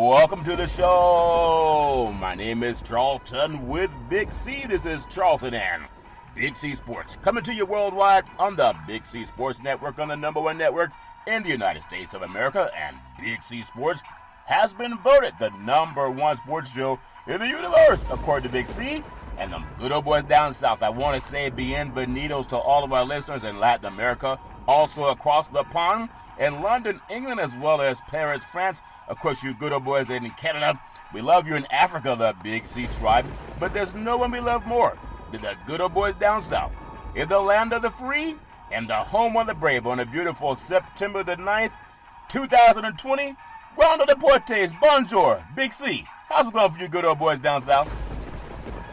Welcome to the show. My name is Charlton with Big C. This is Charlton and Big C Sports, coming to you worldwide on the Big C Sports Network, on the number one network in the United States of America. And Big C Sports has been voted the number one sports show in the universe, according to Big C and them good old boys down south. I want to say bienvenidos to all of our listeners in Latin America, also across the pond in London, England, as well as Paris, France. Of course, you good old boys in Canada. We love you in Africa, the Big C tribe. But there's no one we love more than the good old boys down south. In the land of the free and the home of the brave, on a beautiful September the 9th, 2020. Round of the Potus, bonjour, Big C. How's it going for you good old boys down south?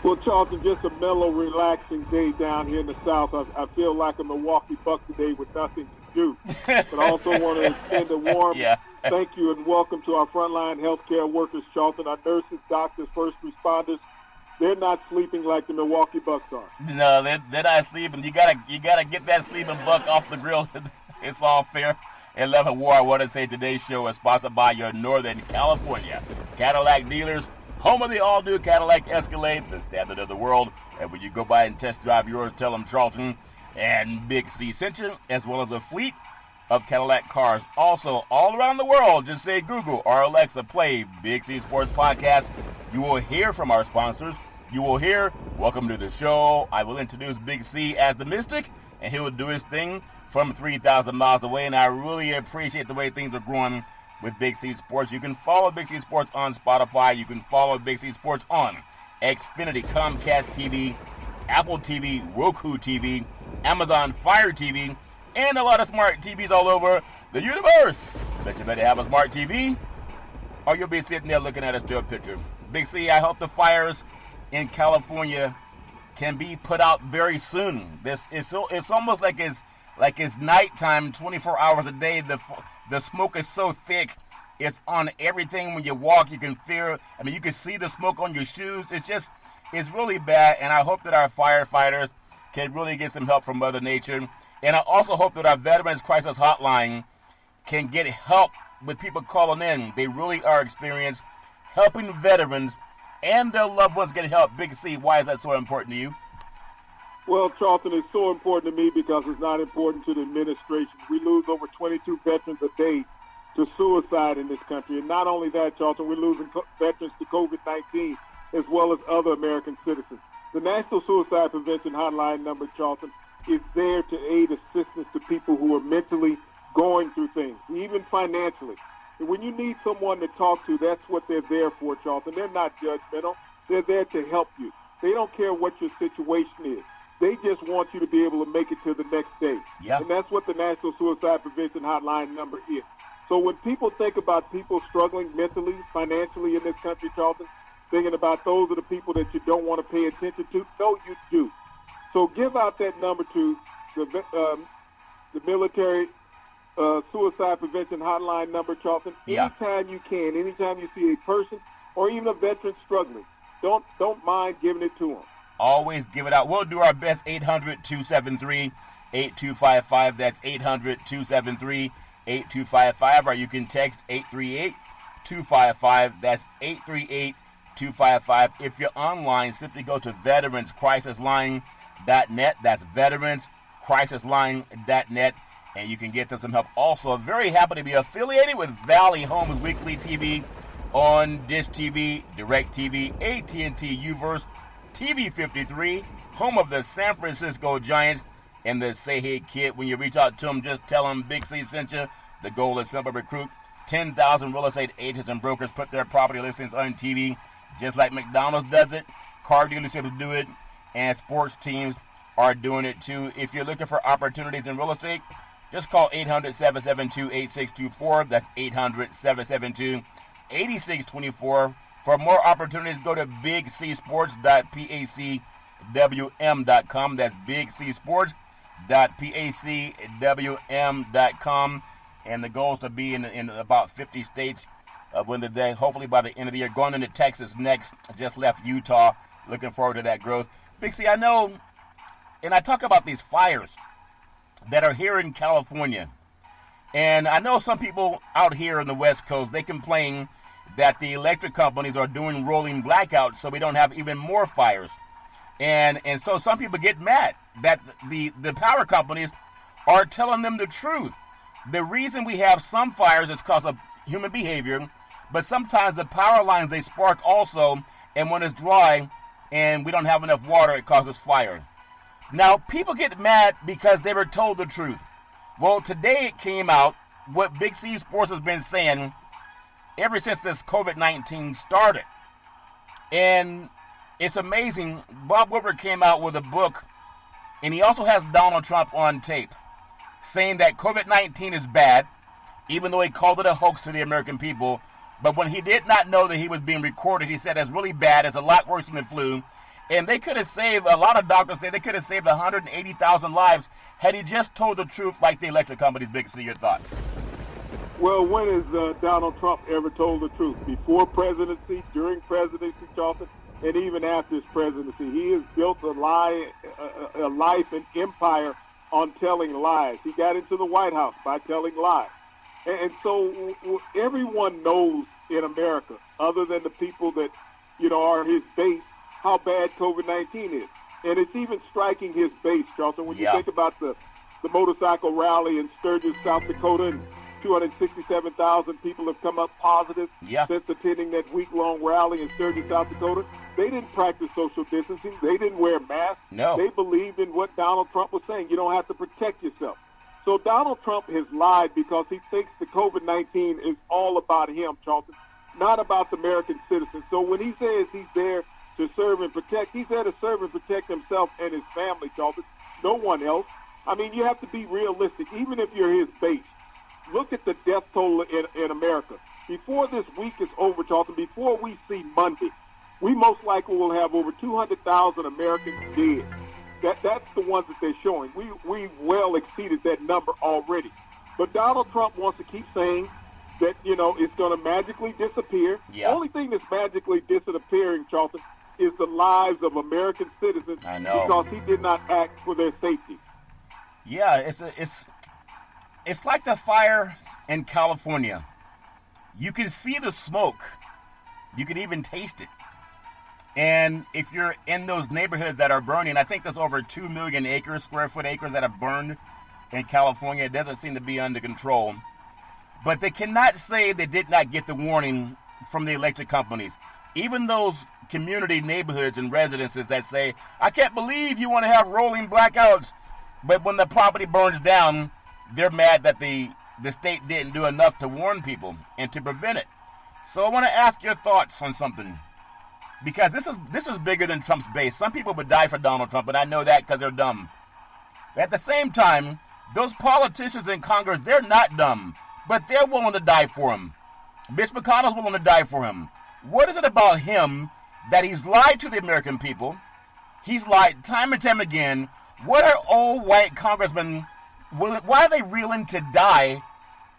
Well, Charlton, just a mellow, relaxing day down here in the South. I feel like a Milwaukee Buck today with nothing to do. But I also want to extend a warm thank you and welcome to our frontline healthcare workers, Charlton, our nurses, doctors, first responders. They're not sleeping like the Milwaukee Bucks are. No, they're not sleeping. You gotta get that sleeping buck off the grill. It's all fair. And Love and War, I want to say today's show is sponsored by your Northern California Cadillac dealers, home of the all-new Cadillac Escalade, the standard of the world. And when you go by and test drive yours, tell them Charlton and Big C sent you, as well as a fleet of Cadillac cars. Also, all around the world, just say Google or Alexa, play Big C Sports Podcast. You will hear from our sponsors. You will hear, welcome to the show. I will introduce Big C as the Mystic, and he will do his thing from 3,000 miles away. And I really appreciate the way things are growing with Big C Sports. You can follow Big C Sports on Spotify. You can follow Big C Sports on Xfinity, Comcast TV, Apple TV, Roku TV, Amazon Fire TV, and a lot of smart TVs all over the universe. Bet you better have a smart TV, or you'll be sitting there looking at a still picture. Big C, I hope the fires in California can be put out very soon. It's almost like it's nighttime, 24 hours a day. The smoke is so thick, it's on everything. When you walk, you can feel. You can see the smoke on your shoes. It's really bad. And I hope that our firefighters can really get some help from Mother Nature. And I also hope that our Veterans Crisis Hotline can get help with people calling in. They really are experienced helping veterans and their loved ones get help. Big C, why is that so important to you? Well, Charlton, it's so important to me because it's not important to the administration. We lose over 22 veterans a day to suicide in this country. And not only that, Charlton, we're losing veterans to COVID-19 as well as other American citizens. The National Suicide Prevention Hotline number, Charlton, is there to aid assistance to people who are mentally going through things, even financially. And when you need someone to talk to, that's what they're there for, Charlton. They're not judgmental. They're there to help you. They don't care what your situation is. They just want you to be able to make it to the next day. Yeah. And that's what the National Suicide Prevention Hotline number is. So when people think about people struggling mentally, financially in this country, Charlton, thinking about those are the people that you don't want to pay attention to, no, you do. So give out that number to the military suicide prevention hotline number, Charlton. Anytime you can, anytime you see a person or even a veteran struggling, don't mind giving it to them. Always give it out. We'll do our best. 800-273-8255. That's 800-273-8255. Or you can text 838-255. That's 838-255. If you're online, simply go to veteranscrisisline.net. That's veteranscrisisline.net. And you can get them some help. Also, very happy to be affiliated with Valley Homes Weekly TV on Dish TV, Direct TV, AT&T Uverse, TV 53, home of the San Francisco Giants, and the Say Hey Kid. When you reach out to them, just tell them Big C sent you. The goal is simple: recruit 10,000 real estate agents and brokers, put their property listings on TV, just like McDonald's does it. Car dealerships do it, and sports teams are doing it too. If you're looking for opportunities in real estate, just call 800-772-8624. That's 800-772-8624. For more opportunities, go to bigcsports.pacwm.com. That's bigcsports.pacwm.com. And the goal is to be in about 50 states when the day, hopefully by the end of the year. Going into Texas next. Just left Utah. Looking forward to that growth. Big C, I know, and I talk about these fires that are here in California. And I know some people out here in the West Coast, they complain that the electric companies are doing rolling blackouts so we don't have even more fires. And so some people get mad that the power companies are telling them the truth. The reason we have some fires is because of human behavior, but sometimes the power lines, they spark also, and when it's dry and we don't have enough water, it causes fire. Now, people get mad because they were told the truth. Well, today it came out what Big C Sports has been saying ever since this COVID-19 started. And it's amazing. Bob Woodward came out with a book, and he also has Donald Trump on tape saying that COVID-19 is bad, even though he called it a hoax to the American people. But when he did not know that he was being recorded, he said it's really bad. It's a lot worse than the flu. And they could have saved, a lot of doctors say they could have saved 180,000 lives had he just told the truth like the electric companies. Big C, your thoughts? Well, when has Donald Trump ever told the truth? Before presidency, during presidency, Charlton, and even after his presidency. He has built a life, an empire on telling lies. He got into the White House by telling lies. And so everyone knows in America, other than the people that, are his base, how bad COVID-19 is. And it's even striking his base, Charlton. When you think about the motorcycle rally in Sturgis, South Dakota, and 267,000 people have come up positive since attending that week-long rally in Sturgis, South Dakota. They didn't practice social distancing. They didn't wear masks. No. They believed in what Donald Trump was saying. You don't have to protect yourself. So Donald Trump has lied because he thinks the COVID-19 is all about him, Charlton, not about the American citizens. So when he says he's there to serve and protect, he's there to serve and protect himself and his family, Charlton, no one else. I mean, you have to be realistic, even if you're his base. Look at the death toll in America. Before this week is over, Charlton, before we see Monday, we most likely will have over 200,000 Americans dead. That's the ones that they're showing. We well exceeded that number already. But Donald Trump wants to keep saying that, it's going to magically disappear. Yeah. The only thing that's magically disappearing, Charlton, is the lives of American citizens. I know. Because he did not act for their safety. Yeah, it's like the fire in California. You can see the smoke. You can even taste it. And if you're in those neighborhoods that are burning, I think there's over 2 million square foot acres that have burned in California. It doesn't seem to be under control. But they cannot say they did not get the warning from the electric companies. Even those community neighborhoods and residences that say, I can't believe you want to have rolling blackouts. But when the property burns down, they're mad that the state didn't do enough to warn people and to prevent it. So I want to ask your thoughts on something. Because this is bigger than Trump's base. Some people would die for Donald Trump, and I know that because they're dumb. At the same time, those politicians in Congress, they're not dumb, but they're willing to die for him. Mitch McConnell's willing to die for him. What is it about him that he's lied to the American people? He's lied time and time again. What are old white congressmen willing? Why are they willing to die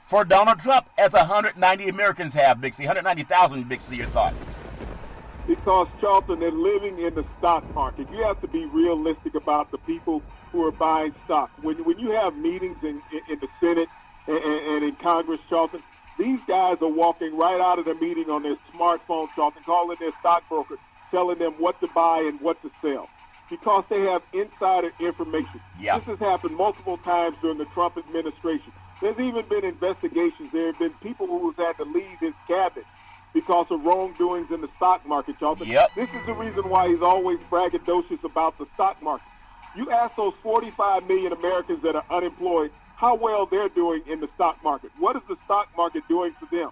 for Donald Trump as 190 Americans have, Big C? 190,000, Big C, your thoughts? Because, Charlton, they're living in the stock market. You have to be realistic about the people who are buying stock. When you have meetings in the Senate and in Congress, Charlton, these guys are walking right out of the meeting on their smartphone, Charlton, calling their stockbroker, telling them what to buy and what to sell. Because they have insider information. Yeah. This has happened multiple times during the Trump administration. There's even been investigations. There have been people who have had to leave his cabinet because of wrongdoings in the stock market, Charlton. Yep. This is the reason why he's always braggadocious about the stock market. You ask those 45 million Americans that are unemployed how well they're doing in the stock market. What is the stock market doing for them?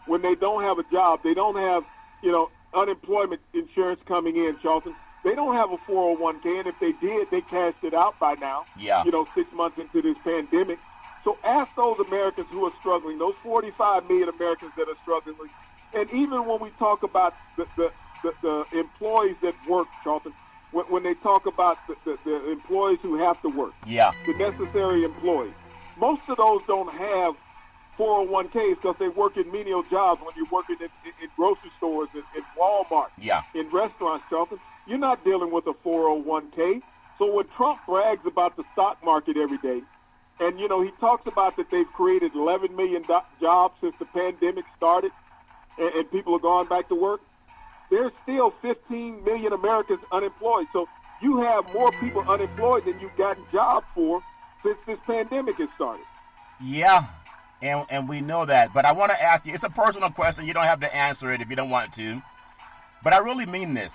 When they don't have a job, they don't have, unemployment insurance coming in, Charlton. They don't have a 401k, and if they did, they cashed it out by now, 6 months into this pandemic. So ask those Americans who are struggling, those 45 million Americans that are struggling. And even when we talk about the employees that work, Charlton, when they talk about the employees who have to work, the necessary employees, most of those don't have 401ks because they work in menial jobs. When you're working in grocery stores, in Walmart, in restaurants, Charlton, you're not dealing with a 401k. So when Trump brags about the stock market every day, and, he talks about that they've created 11 million jobs since the pandemic started, and people are going back to work, there's still 15 million Americans unemployed. So you have more people unemployed than you've gotten jobs for since this pandemic has started. Yeah, and we know that. But I want to ask you, it's a personal question. You don't have to answer it if you don't want to. But I really mean this.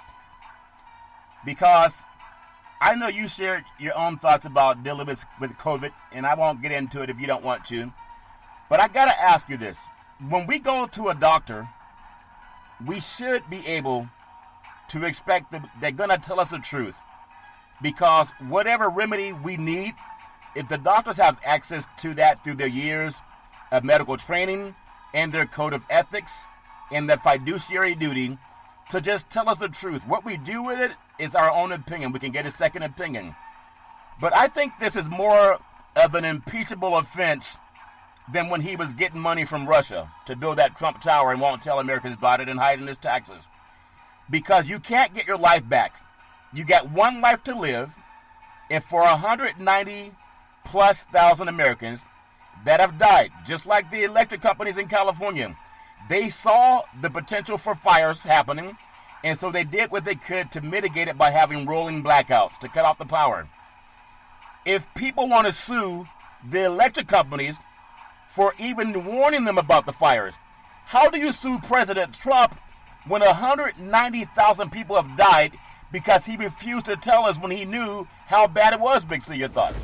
Because I know you shared your own thoughts about dealing with COVID, and I won't get into it if you don't want to. But I got to ask you this. When we go to a doctor, we should be able to expect that they're going to tell us the truth. Because whatever remedy we need, if the doctors have access to that through their years of medical training and their code of ethics and their fiduciary duty to just tell us the truth. What we do with it is our own opinion. We can get a second opinion. But I think this is more of an impeachable offense than when he was getting money from Russia to build that Trump Tower and won't tell Americans about it and hiding his taxes. Because you can't get your life back. You got one life to live, and for 190,000+ Americans that have died, just like the electric companies in California, they saw the potential for fires happening, and so they did what they could to mitigate it by having rolling blackouts to cut off the power. If people want to sue the electric companies for even warning them about the fires, how do you sue President Trump when 190,000 people have died because he refused to tell us when he knew how bad it was? Big C, your thoughts?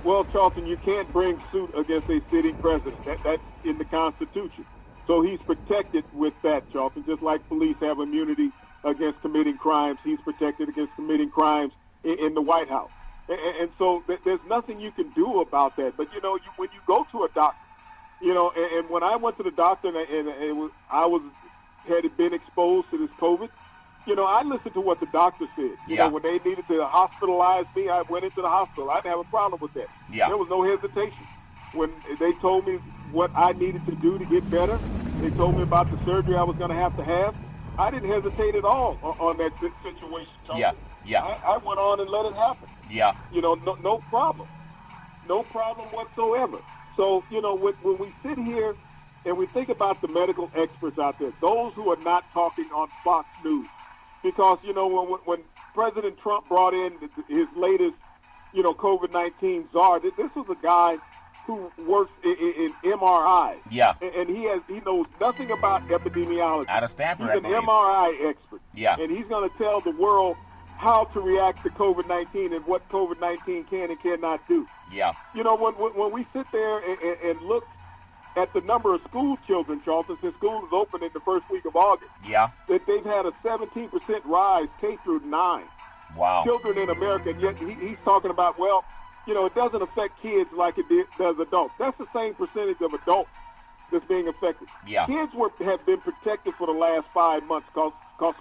Well, Charlton, you can't bring suit against a sitting president. That's in the Constitution. So he's protected with that, Charlton. Just like police have immunity against committing crimes, he's protected against committing crimes in the White House. And so there's nothing you can do about that. But, when you go to a doctor, and when I went to the doctor and had been exposed to this COVID, I listened to what the doctor said. When they needed to hospitalize me, I went into the hospital. I didn't have a problem with that. Yeah. There was no hesitation. When they told me what I needed to do to get better, they told me about the surgery I was going to have. I didn't hesitate at all on that situation. Yeah. I went on and let it happen. Yeah. No problem. No problem whatsoever. So, when we sit here and we think about the medical experts out there, those who are not talking on Fox News, because, when President Trump brought in his latest, COVID-19 czar, this was a guy who works in MRI. Yeah. And he knows nothing about epidemiology. Out of Stanford, He's an MRI expert. Yeah. And he's going to tell the world how to react to COVID-19 and what COVID-19 can and cannot do. Yeah. When we sit there and look at the number of school children, Charlton, since school is open in the first week of August, yeah, that they've had a 17% rise K through 9. Wow. Children in America, and yet he's talking about, it doesn't affect kids like it does adults. That's the same percentage of adults that's being affected. Yeah. Kids have been protected for the last 5 months because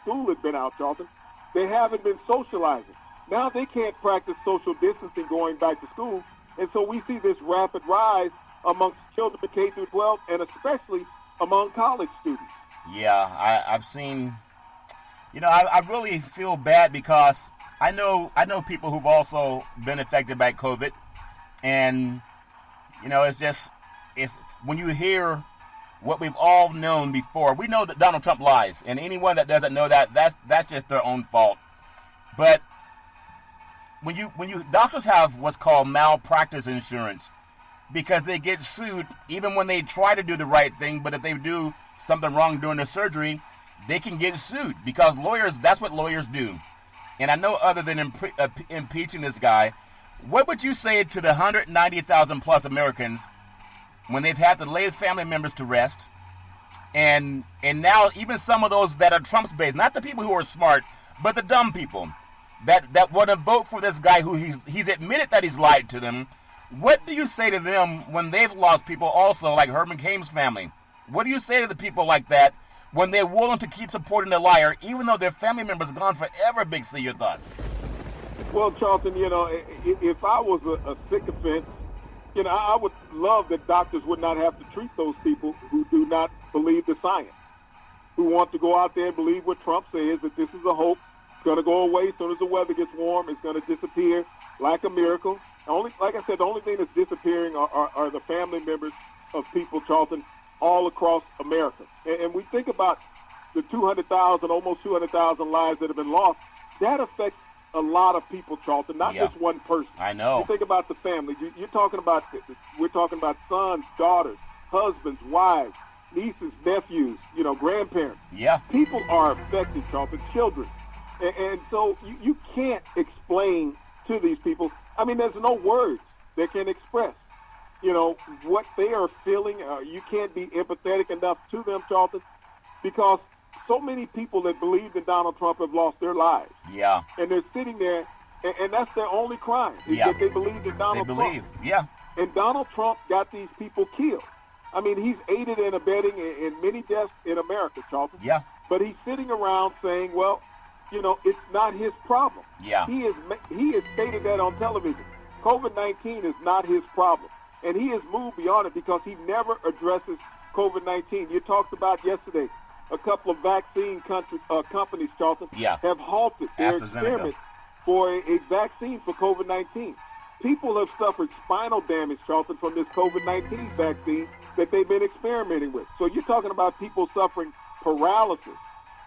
school has been out, Charlton. They haven't been socializing. Now they can't practice social distancing going back to school, and so we see this rapid rise amongst children K through 12, and especially among college students. Yeah, I've seen. I really feel bad because I know people who've also been affected by COVID, and it's when you hear what we've all known before. We know that Donald Trump lies, and anyone that doesn't know that's just their own fault. But when you doctors have what's called malpractice insurance, because they get sued even when they try to do the right thing, but if they do something wrong during the surgery, they can get sued because that's what lawyers do. And I know other than impeaching this guy, what would you say to the 190,000+ Americans when they've had to lay family members to rest, and now even some of those that are Trump's base, not the people who are smart, but the dumb people that want to vote for this guy who he's admitted that he's lied to them? What do you say to them when they've lost people also, like Herman Cain's family? What do you say to the people like that when they're willing to keep supporting the liar, even though their family member's gone forever? Big C, your thoughts? Well, Charlton, if I was a sycophant, I would love that doctors would not have to treat those people who do not believe the science, who want to go out there and believe what Trump says, that this is a hoax. It's going to go away as soon as the weather gets warm. It's going to disappear like a miracle. Like I said, the only thing that's disappearing are the family members of people, Charlton, all across America. And we think about the 200,000, almost 200,000 lives that have been lost. That affects a lot of people, Charlton, not just one person. I know. You think about the family. We're talking about sons, daughters, husbands, wives, nieces, nephews, grandparents. Yeah. People are affected, Charlton, children. And so you can't explain to these people. I mean, there's no words that can express, what they are feeling. You can't be empathetic enough to them, Charlton, because so many people that believed in Donald Trump have lost their lives. Yeah. And they're sitting there, and that's their only crime, is that they believed in Donald Trump. Yeah. And Donald Trump got these people killed. I mean, he's aided and abetting in many deaths in America, Charlton. Yeah. But he's sitting around saying, well, it's not his problem. Yeah. He has stated that on television. COVID-19 is not his problem. And he has moved beyond it because he never addresses COVID-19. You talked about yesterday a couple of vaccine companies, Charlton, have halted their experiment for a vaccine for COVID-19. People have suffered spinal damage, Charlton, from this COVID-19 vaccine that they've been experimenting with. So you're talking about people suffering paralysis.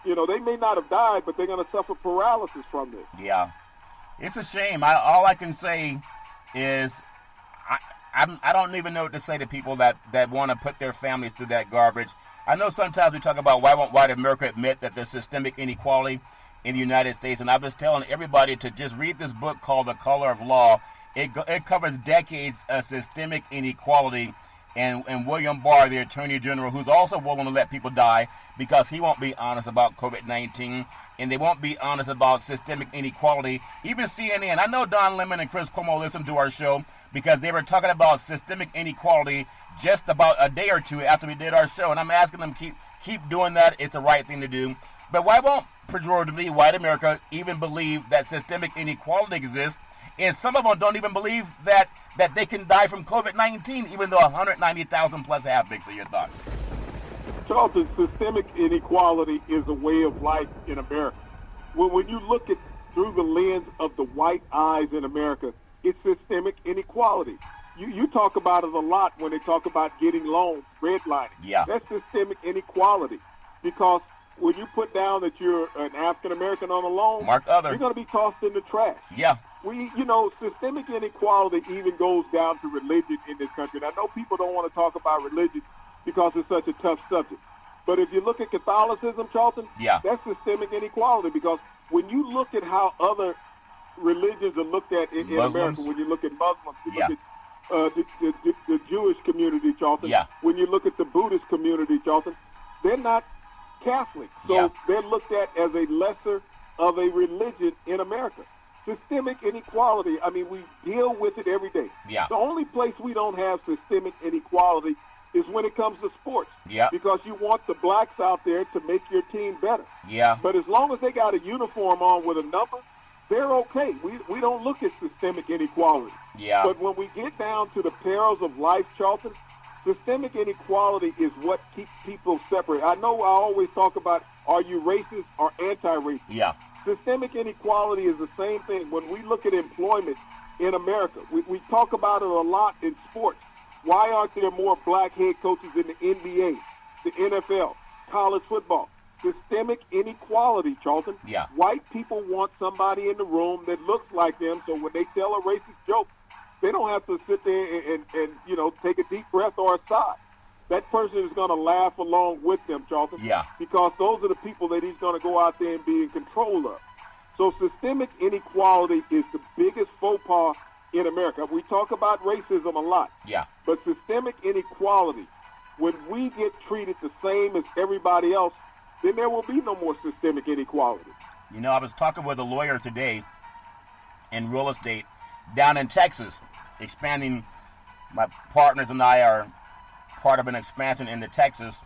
They may not have died, but they're going to suffer paralysis from this. Yeah. It's a shame. All I can say is I don't even know what to say to people that want to put their families through that garbage. I know sometimes we talk about why won't white America admit that there's systemic inequality in the United States, and I'm just telling everybody to just read this book called The Color of Law. It covers decades of systemic inequality, and William Barr, the Attorney General, who's also willing to let people die because he won't be honest about COVID-19, and they won't be honest about systemic inequality. Even CNN, I know Don Lemon and Chris Cuomo listen to our show because they were talking about systemic inequality just about a day or two after we did our show, and I'm asking them keep doing that. It's the right thing to do. But why won't pejoratively white America even believe that systemic inequality exists? And some of them don't even believe that they can die from COVID-19, even though 190,000 plus have. Big, so your thoughts? Charlton, systemic inequality is a way of life in America. When you look at through the lens of the white eyes in America, it's systemic inequality. You talk about it a lot when they talk about getting loans, redlining. Yeah. That's systemic inequality because when you put down that you're an African American on a loan, you're going to be tossed in the trash. Yeah. Systemic inequality even goes down to religion in this country. And I know people don't want to talk about religion because it's such a tough subject. But if you look at Catholicism, Charlton, that's systemic inequality because when you look at how other religions are looked at in America, when you look at Muslims, you look at the Jewish community, Charlton, when you look at the Buddhist community, Charlton, they're not Catholic. So they're looked at as a lesser of a religion in America. Systemic inequality, I mean, we deal with it every day. Yeah. The only place we don't have systemic inequality is when it comes to sports. Yeah. Because you want the blacks out there to make your team better. Yeah. But as long as they got a uniform on with a number, they're okay. We don't look at systemic inequality. Yeah. But when we get down to the perils of life, Charlton, systemic inequality is what keeps people separate. I know I always talk about, are you racist or anti-racist? Yeah. Systemic inequality is the same thing. When we look at employment in America, we talk about it a lot in sports. Why aren't there more black head coaches in the NBA, the NFL, college football? Systemic inequality, Charlton. Yeah. White people want somebody in the room that looks like them, so when they tell a racist joke, they don't have to sit there and take a deep breath or a sigh. That person is going to laugh along with them, Charlton. Yeah. Because those are the people that he's going to go out there and be in control of. So systemic inequality is the biggest faux pas in America. We talk about racism a lot. Yeah. But systemic inequality, when we get treated the same as everybody else, then there will be no more systemic inequality. I was talking with a lawyer today in real estate down in Texas, expanding. My partners and I are part of an expansion into Texas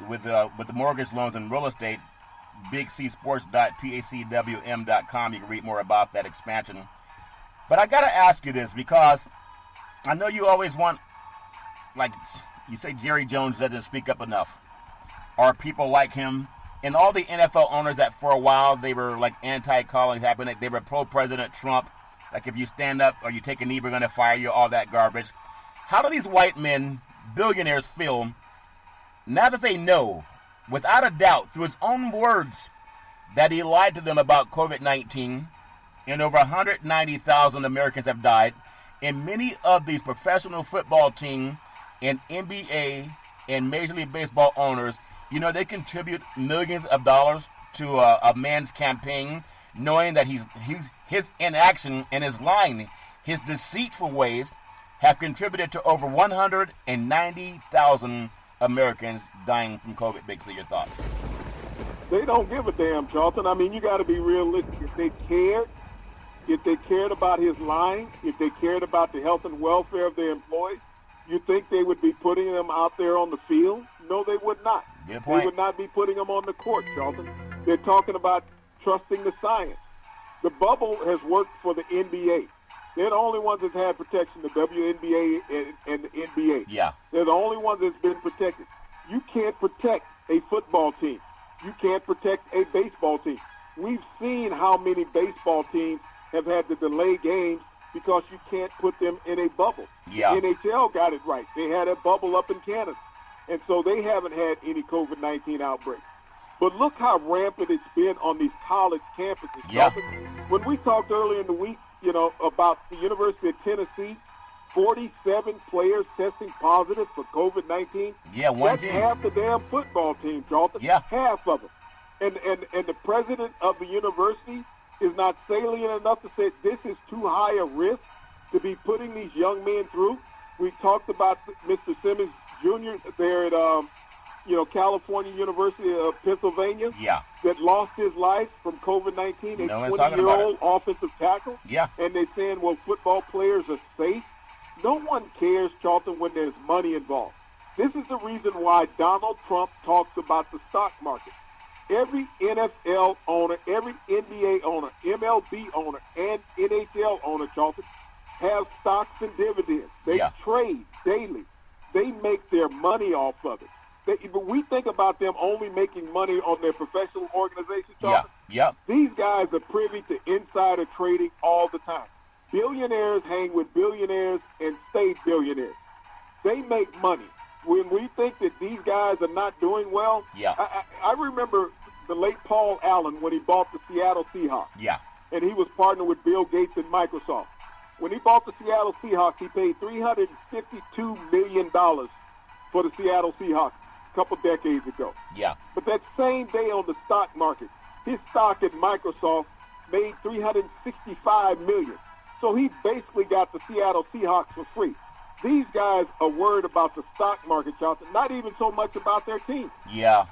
with the mortgage loans and real estate. BigCSports.pacwm.com. You can read more about that expansion. But I got to ask you this because I know you always want, like you say, Jerry Jones doesn't speak up enough, or people like him, and all the NFL owners that for a while they were like anti-calling happening. They were pro-President Trump. Like if you stand up or you take a knee, we're going to fire you. All that garbage. How do these white men, billionaires, feel now that they know, without a doubt, through his own words, that he lied to them about COVID-19, and over 190,000 Americans have died, and many of these professional football teams and NBA and Major League Baseball owners, they contribute millions of dollars to a man's campaign, knowing that his inaction and his lying, his deceitful ways, have contributed to over 190,000 Americans dying from COVID. Big C, your thoughts? They don't give a damn, Charlton. I mean, you got to be realistic. If they cared about his lying, if they cared about the health and welfare of their employees, you think they would be putting them out there on the field? No, they would not. Good point. They would not be putting them on the court, Charlton. They're talking about trusting the science. The bubble has worked for the NBA. They're the only ones that's had protection, the WNBA and the NBA. Yeah. They're the only ones that's been protected. You can't protect a football team. You can't protect a baseball team. We've seen how many baseball teams have had to delay games because you can't put them in a bubble. Yeah. The NHL got it right. They had a bubble up in Canada. And so they haven't had any COVID-19 outbreaks. But look how rampant it's been on these college campuses. Yeah. When we talked earlier in the week, about the University of Tennessee, 47 players testing positive for COVID-19. Yeah, That's team. half the damn football team, Charlton. Yeah. Half of them. And the president of the university is not salient enough to say this is too high a risk to be putting these young men through. We talked about Mr. Simmons Jr. there at California University of Pennsylvania. Yeah. That lost his life from COVID-19. No a one's talking 20-year-old offensive tackle. Yeah. And they're saying, well, football players are safe. No one cares, Charlton, when there's money involved. This is the reason why Donald Trump talks about the stock market. Every NFL owner, every NBA owner, MLB owner, and NHL owner, Charlton, have stocks and dividends. They trade daily. They make their money off of it. But we think about them only making money on their professional organization, Charlton. Yeah. These guys are privy to insider trading all the time. Billionaires hang with billionaires and stay billionaires. They make money. When we think that these guys are not doing well, I remember the late Paul Allen when he bought the Seattle Seahawks. Yeah. And he was partnered with Bill Gates and Microsoft. When he bought the Seattle Seahawks, he paid $352 million for the Seattle Seahawks a couple decades ago. Yeah. But that same day on the stock market, his stock at Microsoft made $365 million. So he basically got the Seattle Seahawks for free. These guys are worried about the stock market, Charlton, not even so much about their team. Yeah,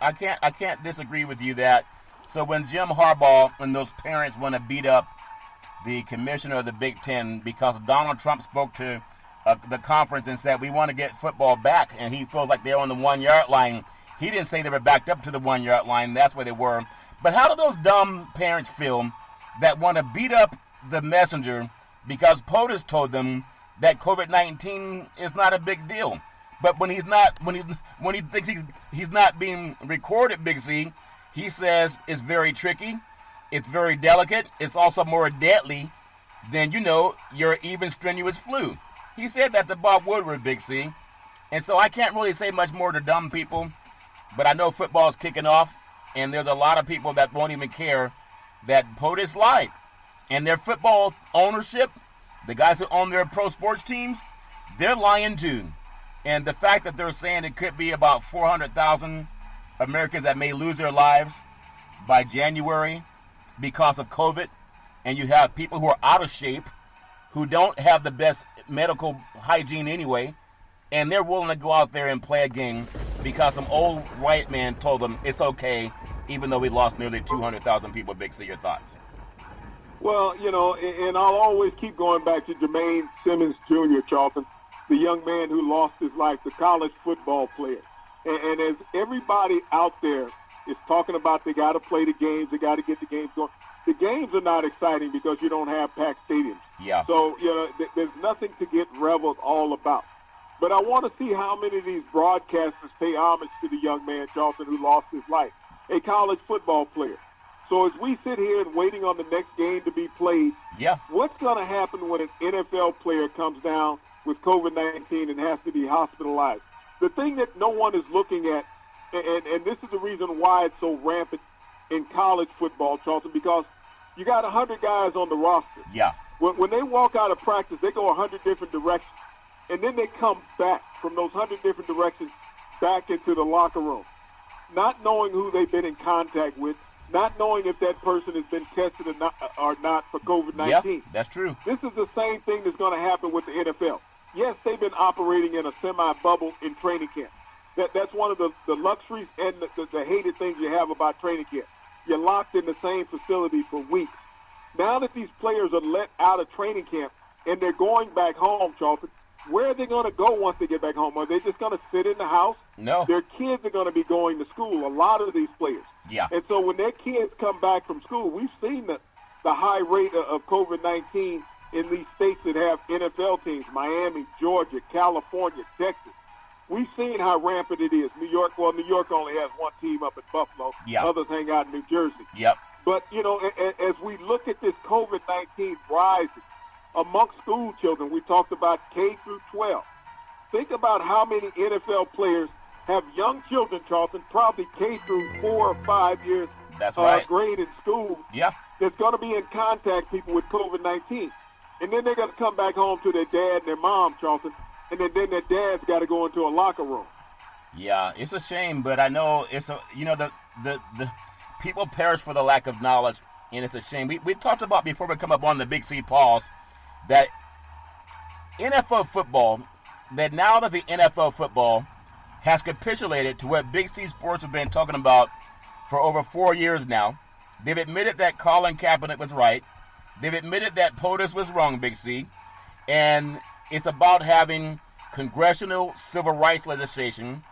I can't disagree with you that. So when Jim Harbaugh and those parents want to beat up the commissioner of the Big Ten because Donald Trump spoke to the conference and said, we want to get football back, and he feels like they're on the 1 yard line. He didn't say they were backed up to the 1 yard line. That's where they were. But how do those dumb parents feel that want to beat up the messenger because Potus told them that COVID-19 is not a big deal? But when he thinks he's not being recorded, Big C, he says it's very tricky, it's very delicate, it's also more deadly than your even strenuous flu. He said that to Bob Woodward, Big C. And so I can't really say much more to dumb people, but I know football's kicking off, and there's a lot of people that won't even care that POTUS lied. And their football ownership, the guys who own their pro sports teams, they're lying too. And the fact that they're saying it could be about 400,000 Americans that may lose their lives by January because of COVID, and you have people who are out of shape, who don't have the best medical hygiene anyway, and they're willing to go out there and play a game because some old white man told them it's okay, even though we lost nearly 200,000 people. Big C, your thoughts? Well, and I'll always keep going back to Jermaine Simmons Jr., Charlton, the young man who lost his life, the college football player. And as everybody out there is talking about they got to play the games, they got to get the games going, the games are not exciting because you don't have packed stadiums. Yeah. So, there's nothing to get reveled all about. But I want to see how many of these broadcasters pay homage to the young man, Charlton, who lost his life, a college football player. So as we sit here and waiting on the next game to be played, what's going to happen when an NFL player comes down with COVID-19 and has to be hospitalized? The thing that no one is looking at, and this is the reason why it's so rampant in college football, Charlton, because you got 100 guys on the roster. Yeah. When they walk out of practice, they go 100 different directions, and then they come back from those 100 different directions back into the locker room, not knowing who they've been in contact with, not knowing if that person has been tested or not for COVID-19. Yeah, that's true. This is the same thing that's going to happen with the NFL. Yes, they've been operating in a semi-bubble in training camp. That's one of the luxuries and the hated things you have about training camp. You're locked in the same facility for weeks. Now that these players are let out of training camp and they're going back home, Charlton, where are they going to go once they get back home? Are they just going to sit in the house? No. Their kids are going to be going to school, a lot of these players. Yeah. And so when their kids come back from school, we've seen the high rate of COVID-19 in these states that have NFL teams, Miami, Georgia, California, Texas. We've seen how rampant it is. New York only has one team up in Buffalo. Yeah. Others hang out in New Jersey. Yep. But, as we look at this COVID-19 rising amongst school children, we talked about K through 12. Think about how many NFL players have young children, Charlton, probably K through 4 or 5 years That's right. grade in school. Yeah. That's going to be in contact people with COVID-19. And then they're going to come back home to their dad and their mom, Charlton, and then their dad's got to go into a locker room. Yeah, it's a shame, but I know the people perish for the lack of knowledge, and it's a shame. We talked about before we come up on the Big C pause that NFL football, that now that the NFL football has capitulated to what Big C Sports have been talking about for over 4 years now. They've admitted that Colin Kaepernick was right. They've admitted that Potus was wrong, Big C. And it's about having congressional civil rights legislation.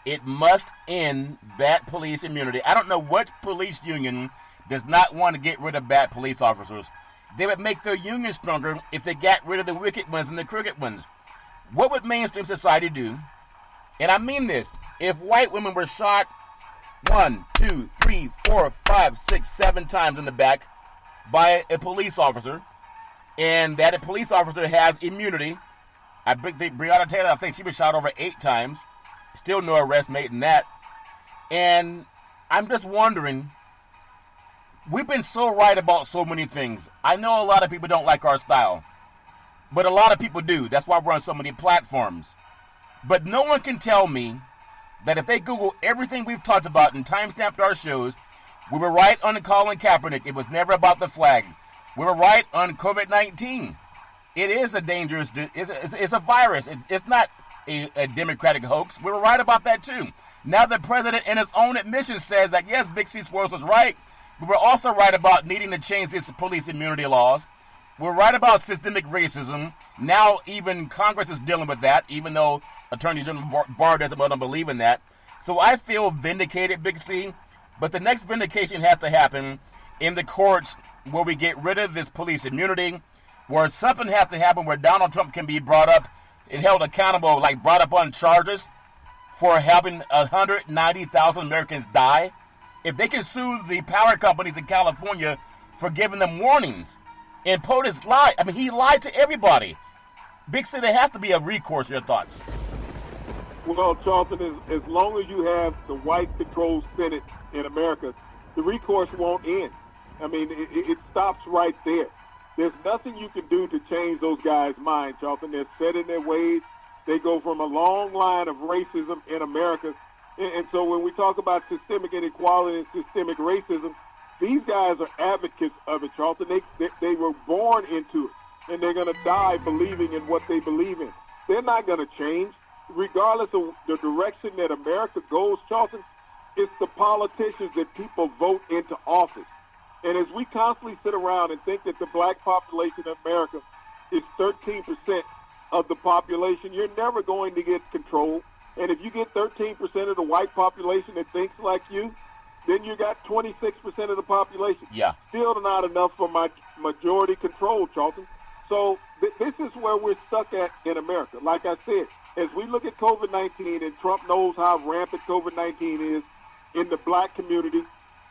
It must end bad police immunity. I don't know what police union does not want to get rid of bad police officers. They would make their union stronger if they got rid of the wicked ones and the crooked ones. What would mainstream society do? And I mean this. If white women were shot 1, 2, 3, 4, 5, 6, 7 times in the back by a police officer, and that a police officer has immunity, I think Breonna Taylor, I think she was shot over 8 times. Still no arrest made in that. And I'm just wondering, we've been so right about so many things. I know a lot of people don't like our style, but a lot of people do. That's why we're on so many platforms. But no one can tell me that if they Google everything we've talked about and timestamped our shows, we were right on Colin Kaepernick. It was never about the flag. We were right on COVID-19. It is a dangerous, it's a virus. It's not a Democratic hoax. We were right about that too. Now the president in his own admission says that yes, Big C Sports was right. We were also right about needing to change these police immunity laws. We're right about systemic racism. Now even Congress is dealing with that, even though Attorney General Barr doesn't want to believe in that. So I feel vindicated, Big C. But the next vindication has to happen in the courts where we get rid of this police immunity, where something has to happen where Donald Trump can be brought up and held accountable, like brought up on charges for having 190,000 Americans die. If they can sue the power companies in California for giving them warnings. And POTUS lied. I mean, he lied to everybody. Big C, there has to be a recourse. Your thoughts? Well, Charlton, as long as you have the white-controlled Senate in America, the recourse won't end. I mean, it stops right there. There's nothing you can do to change those guys' minds, Charlton. They're set in their ways. They go from a long line of racism in America. And so when we talk about systemic inequality and systemic racism, these guys are advocates of it, Charlton. They were born into it, and they're going to die believing in what they believe in. They're not going to change. Regardless of the direction that America goes, Charlton, it's the politicians that people vote into office. And as we constantly sit around and think that the black population in America is 13% of the population, you're never going to get control. And if you get 13% of the white population that thinks like you, then you got 26% of the population. Yeah. Still not enough for majority control, Charlton. So this is where we're stuck at in America. Like I said, as we look at COVID-19, and Trump knows how rampant COVID-19 is in the black community,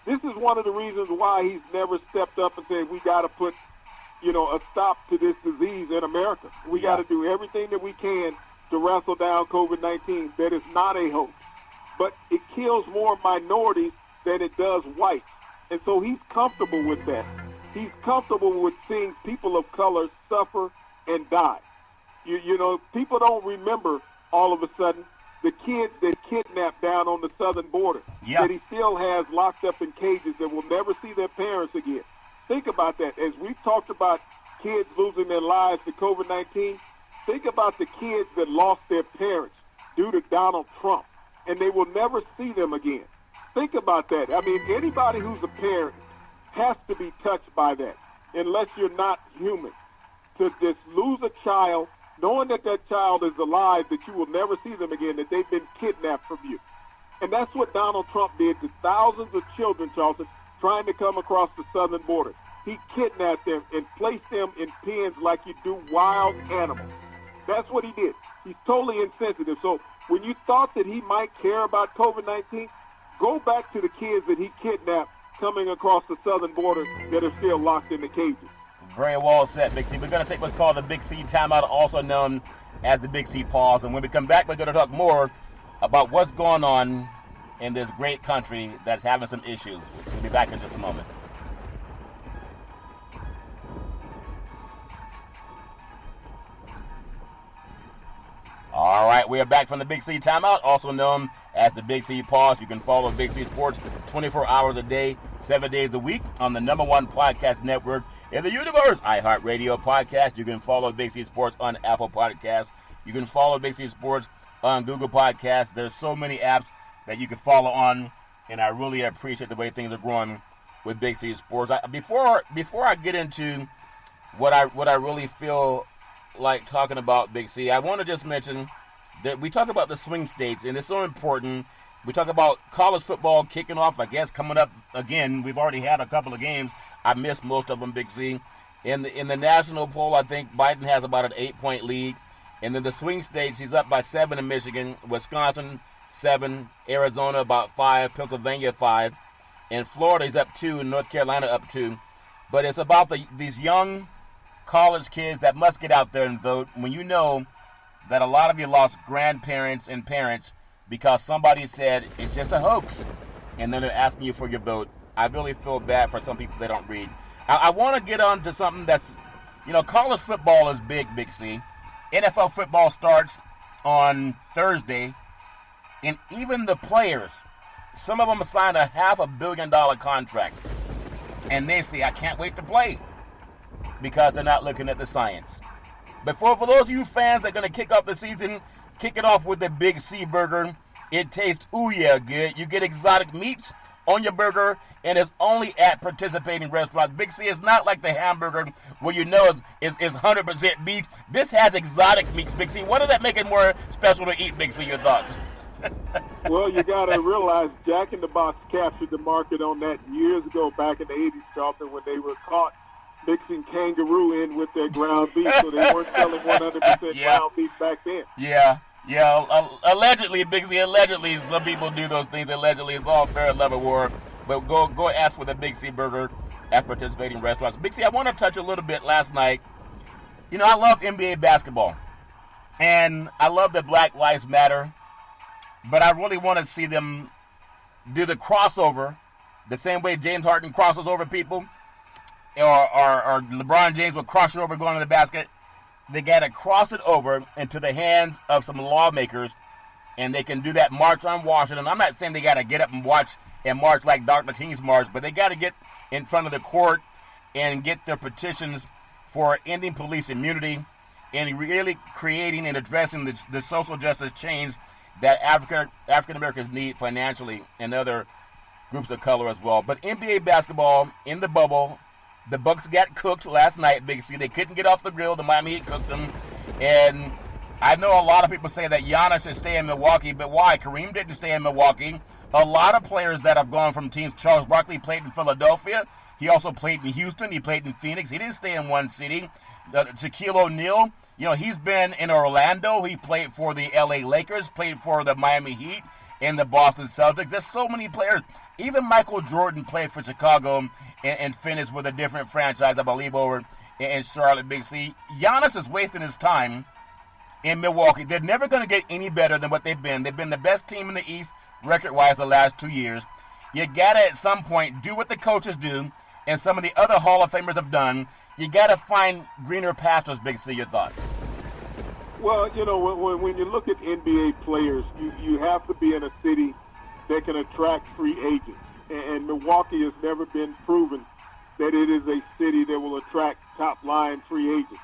this is one of the reasons why he's never stepped up and said we got to put, a stop to this disease in America. We got to do everything that we can to wrestle down COVID-19 that is not a hoax. But it kills more minorities than it does whites. And so he's comfortable with that. He's comfortable with seeing people of color suffer and die. You know, people don't remember all of a sudden the kids that kidnapped down on the southern border that he still has locked up in cages that will never see their parents again. Think about that. As we've talked about kids losing their lives to COVID-19, think about the kids that lost their parents due to Donald Trump, and they will never see them again. Think about that. I mean, anybody who's a parent has to be touched by that, unless you're not human. To just lose a child, knowing that that child is alive, that you will never see them again, that they've been kidnapped from you. And that's what Donald Trump did to thousands of children, Charlton, trying to come across the southern border. He kidnapped them and placed them in pens like you do wild animals. That's what he did. He's totally insensitive. So when you thought that he might care about COVID-19, go back to the kids that he kidnapped coming across the southern border that are still locked in the cages. Very well said, Big C. We're going to take what's called the Big C timeout, also known as the Big C pause. And when we come back, we're going to talk more about what's going on in this great country that's having some issues. We'll be back in just a moment. All right, we are back from the Big C timeout, also known as the Big C pause. You can follow Big C Sports 24 hours a day, 7 days a week on the #1 podcast network in the universe, iHeartRadio Podcast. You can follow Big C Sports on Apple Podcasts. You can follow Big C Sports on Google Podcasts. There's so many apps that you can follow on, and I really appreciate the way things are growing with Big C Sports. Before I get into what I really feel like talking about, Big C, I want to just mention that we talk about the swing states, and it's so important. We talk about college football kicking off, I guess, coming up again. We've already had a couple of games. I missed most of them, Big C. In the national poll, I think Biden has about an 8-point lead. And then the swing states, he's up by 7 in Michigan, Wisconsin 7, Arizona about 5, Pennsylvania 5, and Florida he's up 2, and North Carolina up 2. But it's about these young college kids that must get out there and vote when you know that a lot of you lost grandparents and parents because somebody said it's just a hoax, and then they're asking you for your vote. I really feel bad for some people that don't read. I want to get on to something that's, college football is big, Big C. NFL football starts on Thursday, and even the players, some of them signed a $500 million contract, and they say, I can't wait to play, because they're not looking at the science. But for those of you fans that are going to kick off the season, kick it off with the Big C burger. It tastes ooh yeah good. You get exotic meats on your burger, and it's only at participating restaurants. Big C is not like the hamburger where you know is 100% beef. This has exotic meats, Big C. What does that make it more special to eat, Big C? Your thoughts? Well, you got to realize Jack in the Box captured the market on that years ago back in the 80s, Charlton, when they were caught mixing kangaroo in with their ground beef, so they weren't selling 100% ground beef back then. Yeah. Allegedly, Big C, allegedly, some people do those things. Allegedly, it's all fair love and war. But go ask for the Big C burger at participating restaurants. Big C, I want to touch a little bit last night. I love NBA basketball, and I love that Black Lives Matter, but I really want to see them do the crossover the same way James Harden crosses over people, or LeBron James will cross you over going to the basket. They got to cross it over into the hands of some lawmakers, and they can do that march on Washington. I'm not saying they got to get up and march like Dr. King's march, but they got to get in front of the court and get their petitions for ending police immunity and really creating and addressing the social justice change that African Americans need financially, and other groups of color as well. But NBA basketball in the bubble, the Bucks got cooked last night, Big C. They couldn't get off the grill. The Miami Heat cooked them. And I know a lot of people say that Giannis should stay in Milwaukee, but why? Kareem didn't stay in Milwaukee. A lot of players that have gone from teams. Charles Barkley played in Philadelphia. He also played in Houston. He played in Phoenix. He didn't stay in one city. Shaquille O'Neal, he's been in Orlando. He played for the LA Lakers, played for the Miami Heat and the Boston Celtics. There's so many players. Even Michael Jordan played for Chicago and finished with a different franchise, I believe, over in Charlotte, Big C. Giannis is wasting his time in Milwaukee. They're never going to get any better than what they've been. They've been the best team in the East record-wise the last 2 years. You got to, at some point, do what the coaches do and some of the other Hall of Famers have done. You got to find greener pastures, Big C. Your thoughts? Well, when you look at NBA players, you have to be in a city that can attract free agents. And Milwaukee has never been proven that it is a city that will attract top-line free agents.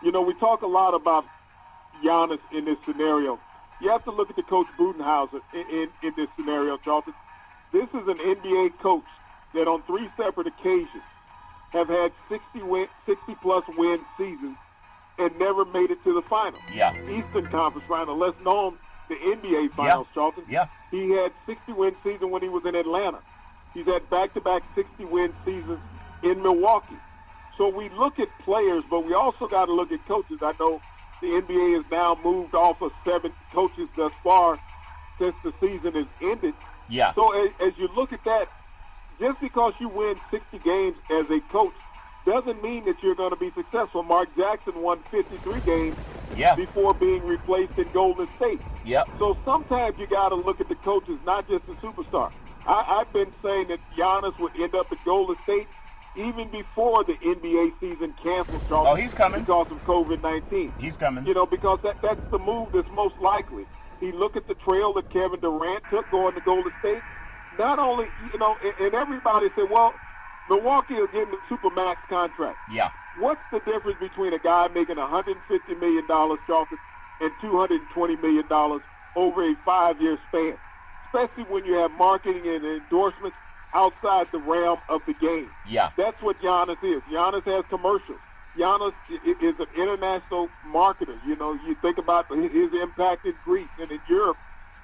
We talk a lot about Giannis in this scenario. You have to look at the coach Budenhauser in this scenario, Charlton. This is an NBA coach that on 3 separate occasions have had 60-plus win seasons and never made it to the final. Yeah. Eastern Conference final, less known the NBA finals, Charlton. Yeah. He had 60-win season when he was in Atlanta. He's had back-to-back 60-win seasons in Milwaukee. So we look at players, but we also got to look at coaches. I know the NBA has now moved off of 7 coaches thus far since the season has ended. Yeah. So as you look at that, just because you win 60 games as a coach doesn't mean that you're going to be successful. Mark Jackson won 53 games before being replaced in Golden State. Yep. So sometimes you got to look at the coaches, not just the superstar. I've been saying that Giannis would end up at Golden State even before the NBA season canceled, Charles. Oh, he's coming. Because of COVID-19. He's coming. Because that's the move that's most likely. He looked at the trail that Kevin Durant took going to Golden State. Not only, and everybody said, well, Milwaukee is getting the Supermax contract. Yeah. What's the difference between a guy making $150 million, Charlton, and $220 million over a 5-year span? Especially when you have marketing and endorsements outside the realm of the game. Yeah. That's what Giannis is. Giannis has commercials. Giannis is an international marketer. You think about his impact in Greece and in Europe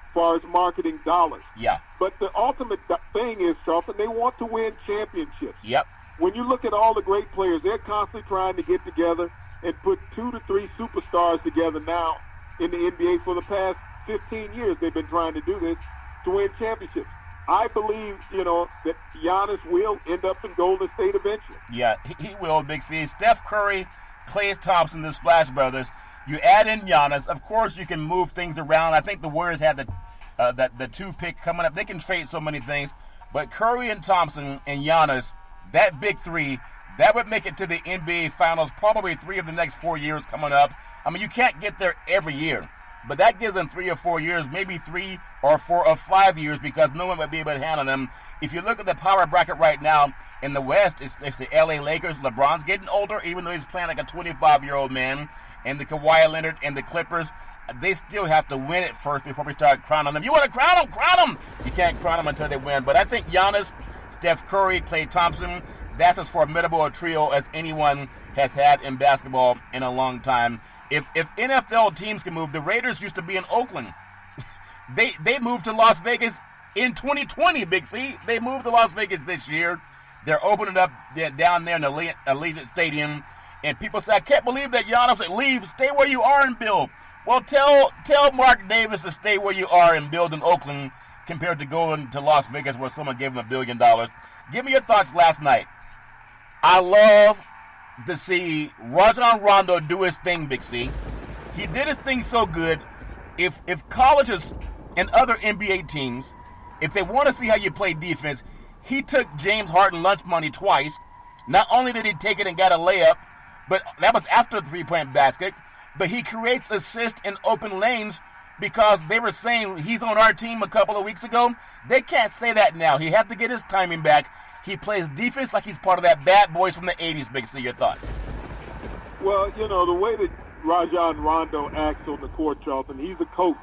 as far as marketing dollars. Yeah. But the ultimate thing is, Charlton, they want to win championships. Yep. When you look at all the great players, they're constantly trying to get together and put 2 to 3 superstars together now in the NBA. For the past 15 years, they've been trying to do this to win championships. I believe, that Giannis will end up in Golden State eventually. Yeah, he will, Big C. Steph Curry, Klay Thompson, the Splash Brothers. You add in Giannis. Of course, you can move things around. I think the Warriors had the 2 pick coming up. They can trade so many things. But Curry and Thompson and Giannis, that big 3, that would make it to the NBA Finals probably 3 of the next 4 years coming up. I mean, you can't get there every year. But that gives them 3 or 4 years, maybe 3 or 4 or 5 years, because no one would be able to handle them. If you look at the power bracket right now in the West, it's the LA Lakers. LeBron's getting older, even though he's playing like a 25-year-old man. And the Kawhi Leonard and the Clippers, they still have to win it first before we start crowning them. You want to crown them? Crown them! You can't crown them until they win. But I think Giannis, Steph Curry, Klay Thompson, that's as formidable a trio as anyone has had in basketball in a long time. If NFL teams can move, the Raiders used to be in Oakland. They moved to Las Vegas in 2020, Big C. They moved to Las Vegas this year. They're opening up down there in the Allegiant Stadium. And people say, I can't believe that Giannis would leave. Stay where you are and build. Well, tell Mark Davis to stay where you are and build in Oakland compared to going to Las Vegas where someone gave him $1 billion. Give me your thoughts last night. I love to see Rajon Rondo do his thing, Big C. He did his thing so good. If colleges and other NBA teams, if they want to see how you play defense, he took James Harden lunch money twice. Not only did he take it and got a layup, but that was after the 3-point basket, but he creates assists in open lanes because they were saying he's on our team a couple of weeks ago. They can't say that now. He had to get his timing back. He plays defense like he's part of that bad boys from the 80s, Big C. Your thoughts? Well, the way that Rajon Rondo acts on the court, Charlton, he's a coach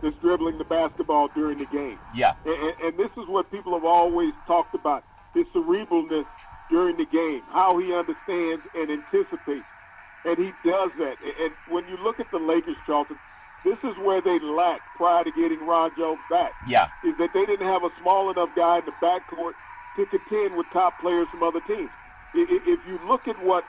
that's dribbling the basketball during the game. Yeah. And this is what people have always talked about, his cerebralness during the game, how he understands and anticipates. And he does that. And when you look at the Lakers, Charlton, this is where they lacked prior to getting Rondo back. Yeah. Is that they didn't have a small enough guy in the backcourt to contend with top players from other teams. If you look at what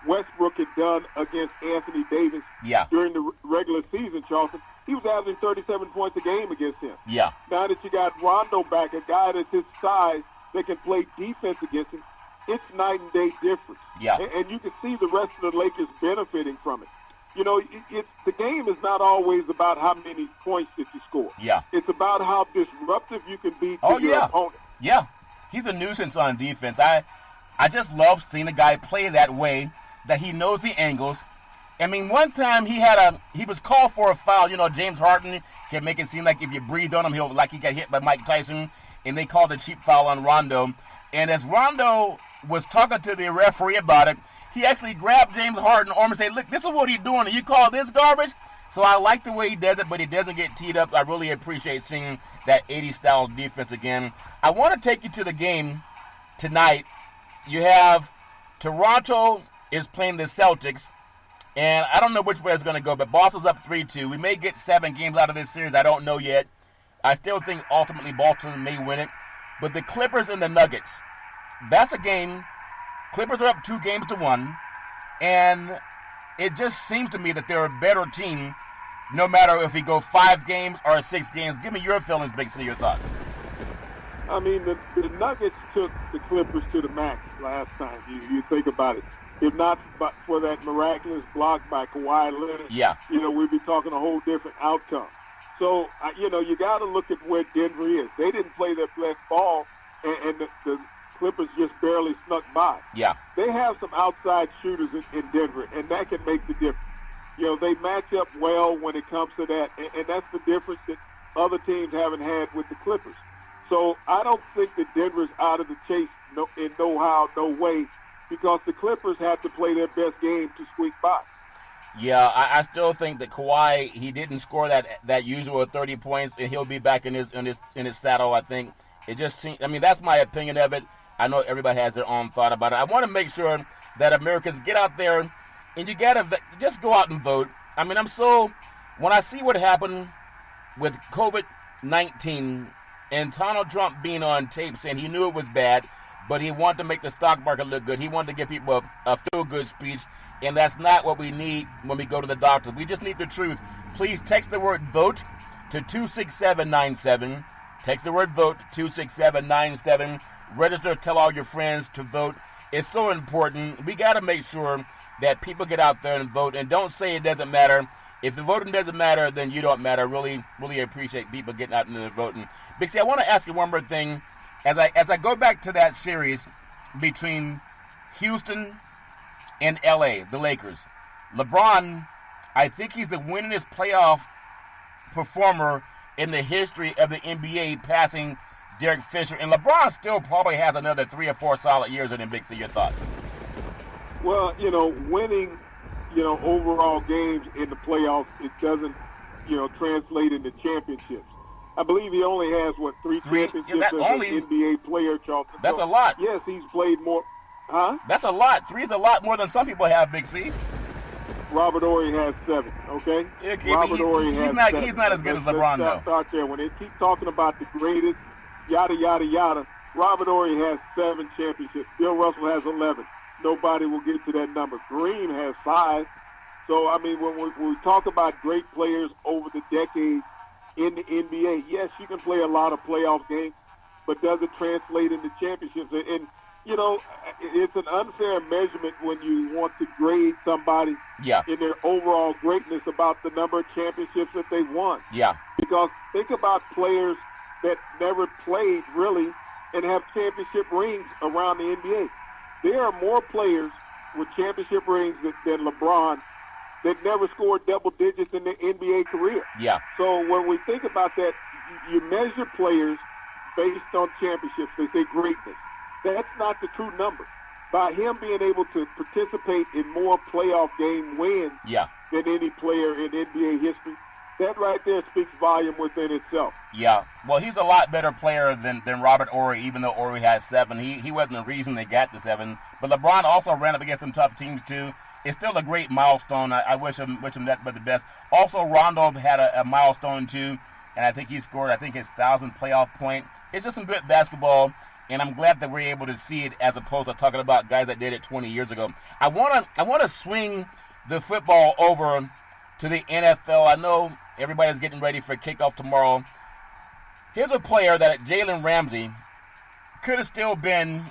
Westbrook had done against Anthony Davis during the regular season, Charlton, he was averaging 37 points a game against him. Yeah. Now that you got Rondo back, a guy that's his size that can play defense against him, it's night and day difference. Yeah. And you can see the rest of the Lakers benefiting from it. It's the game is not always about how many points that you score. Yeah. It's about how disruptive you can be to your opponent. Yeah. He's a nuisance on defense. I just love seeing a guy play that way, that he knows the angles. I mean, one time he was called for a foul. James Harden can make it seem like if you breathe on him, he got hit by Mike Tyson, and they called a cheap foul on Rondo. And as Rondo was talking to the referee about it, he actually grabbed James Harden's arm and said, "Look, this is what he's doing, and you call this garbage?" So I like the way he does it, but he doesn't get teed up. I really appreciate seeing that 80s style defense again. I want to take you to the game tonight. You have Toronto is playing the Celtics, and I don't know which way it's going to go, but Boston's up 3-2. We may get 7 games out of this series. I don't know yet. I still think ultimately Boston may win it. But the Clippers and the Nuggets, that's a game. Clippers are up 2-1, and it just seems to me that they're a better team no matter if we go 5 games or 6 games. Give me your feelings, Big C, your thoughts. I mean, the Nuggets took the Clippers to the max last time. You think about it. If not for that miraculous block by Kawhi Leonard, we'd be talking a whole different outcome. So, you got to look at where Denver is. They didn't play their best ball, and the Clippers just barely snuck by. Yeah. They have some outside shooters in Denver, and that can make the difference. They match up well when it comes to that, and that's the difference that other teams haven't had with the Clippers. So I don't think that Denver's out of the chase in no how, no way, because the Clippers have to play their best game to squeak by. Yeah, I still think that Kawhi, he didn't score that usual 30 points, and he'll be back in his saddle. I think it just seems. I mean, that's my opinion of it. I know everybody has their own thought about it. I want to make sure that Americans get out there, and you gotta just go out and vote. I mean, when I see what happened with COVID-19 and Donald Trump being on tape saying he knew it was bad, but he wanted to make the stock market look good. He wanted to give people a feel-good speech, and that's not what we need when we go to the doctor. We just need the truth. Please text the word VOTE to 26797. Text the word VOTE to 26797. Register, tell all your friends to vote. It's so important. We got to make sure that people get out there and vote, and don't say it doesn't matter. If the voting doesn't matter, then you don't matter. Really, really appreciate people getting out and the voting. Big C, I want to ask you one more thing. As I go back to that series between Houston and LA, the Lakers, LeBron, I think he's the winningest playoff performer in the history of the NBA, passing Derek Fisher. And LeBron still probably has another 3 or 4 solid years in him. Big C, your thoughts? Well, winning, overall games in the playoffs, it doesn't, translate into championships. I believe he only has, 3 championships as an NBA player, Charlton. That's a lot. Yes, he's played more. Huh? That's a lot. 3 is a lot more than some people have, Big C. Robert Horry has 7, okay? Robert Horry has 7. He's not as good as LeBron, though. Start there. When they keep talking about the greatest, yada, yada, yada, Robert Horry has 7 championships. Bill Russell has 11. Nobody will get to that number. Green has 5. So, I mean, when we talk about great players over the decades in the NBA, yes, you can play a lot of playoff games, but does it translate into championships? And it's an unfair measurement when you want to grade somebody in their overall greatness about the number of championships that they won. Yeah. Because think about players that never played, really, and have championship rings around the NBA. There are more players with championship rings than LeBron that never scored double digits in their NBA career. Yeah. So when we think about that, you measure players based on championships. They say greatness. That's not the true number. By him being able to participate in more playoff game wins than any player in NBA history, that right there speaks volume within itself. Yeah. Well, he's a lot better player than Robert Horry, even though Horry has 7. He wasn't the reason they got the 7. But LeBron also ran up against some tough teams, too. It's still a great milestone. I wish him that but the best. Also, Rondo had a milestone, too, and I think he scored, his 1,000th playoff point. It's just some good basketball, and I'm glad that we're able to see it as opposed to talking about guys that did it 20 years ago. I want to swing the football over to the NFL. I know everybody's getting ready for kickoff tomorrow. Here's a player that Jalen Ramsey could have still been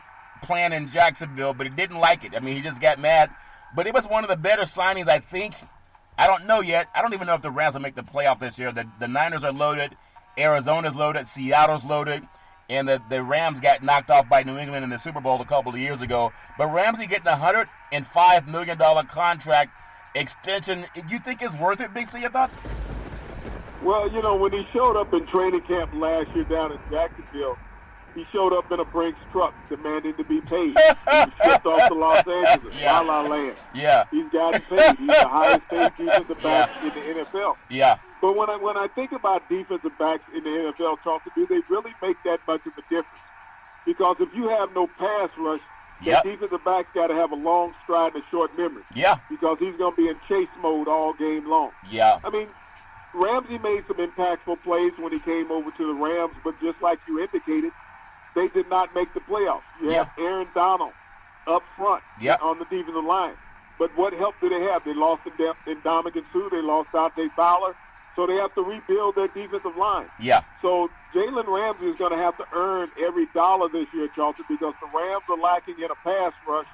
playing in Jacksonville, but he didn't like it. I mean, he just got mad. But it was one of the better signings, I think, I don't know yet. I don't even know if the Rams will make the playoff this year. The Niners are loaded. Arizona's loaded. Seattle's loaded. And the Rams got knocked off by New England in the Super Bowl a couple of years ago. But Ramsey getting a $105 million contract extension, you think it's worth it, Big C? Your thoughts? Well, when he showed up in training camp last year down in Jacksonville, he showed up in a Brinks truck demanding to be paid. He was shipped off to Los Angeles, La La Land. Yeah. He's gotten paid. He's the highest paid defensive back in the NFL. Yeah. But when I think about defensive backs in the NFL, Charlton, do they really make that much of a difference? Because if you have no pass rush, the defensive back's got to have a long stride and a short memory. Yeah. Because he's going to be in chase mode all game long. Yeah. I mean, Ramsey made some impactful plays when he came over to the Rams, but just like you indicated, they did not make the playoffs. You have Aaron Donald up front on the defensive line. But what help do they have? They lost Ndamukong Suh. They lost Dante Fowler. So they have to rebuild their defensive line. Yeah. So Jalen Ramsey is going to have to earn every dollar this year, Charlton, because the Rams are lacking in a pass rush,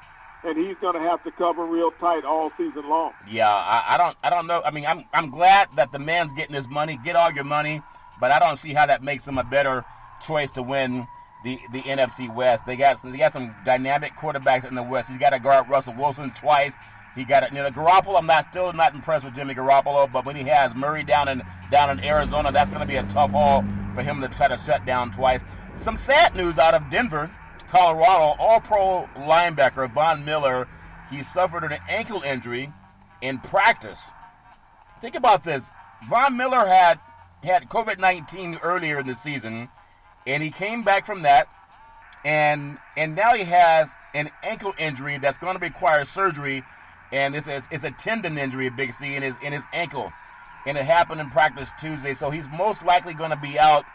and he's going to have to cover real tight all season long. Yeah, I don't know. I mean, I'm glad that the man's getting his money. Get all your money, but I don't see how that makes him a better choice to win the NFC West. They got some dynamic quarterbacks in the West. He's got to guard Russell Wilson twice. He got it. Garoppolo. I'm still not impressed with Jimmy Garoppolo, but when he has Murray down in Arizona, that's going to be a tough haul for him to try to shut down twice. Some sad news out of Denver, Colorado. All-Pro linebacker Von Miller. He suffered an ankle injury in practice. Think about this. Von Miller had COVID-19 earlier in the season, and he came back from that, and now he has an ankle injury that's going to require surgery. And it's a tendon injury, Big C, in his ankle, and it happened in practice Tuesday. So he's most likely going to be out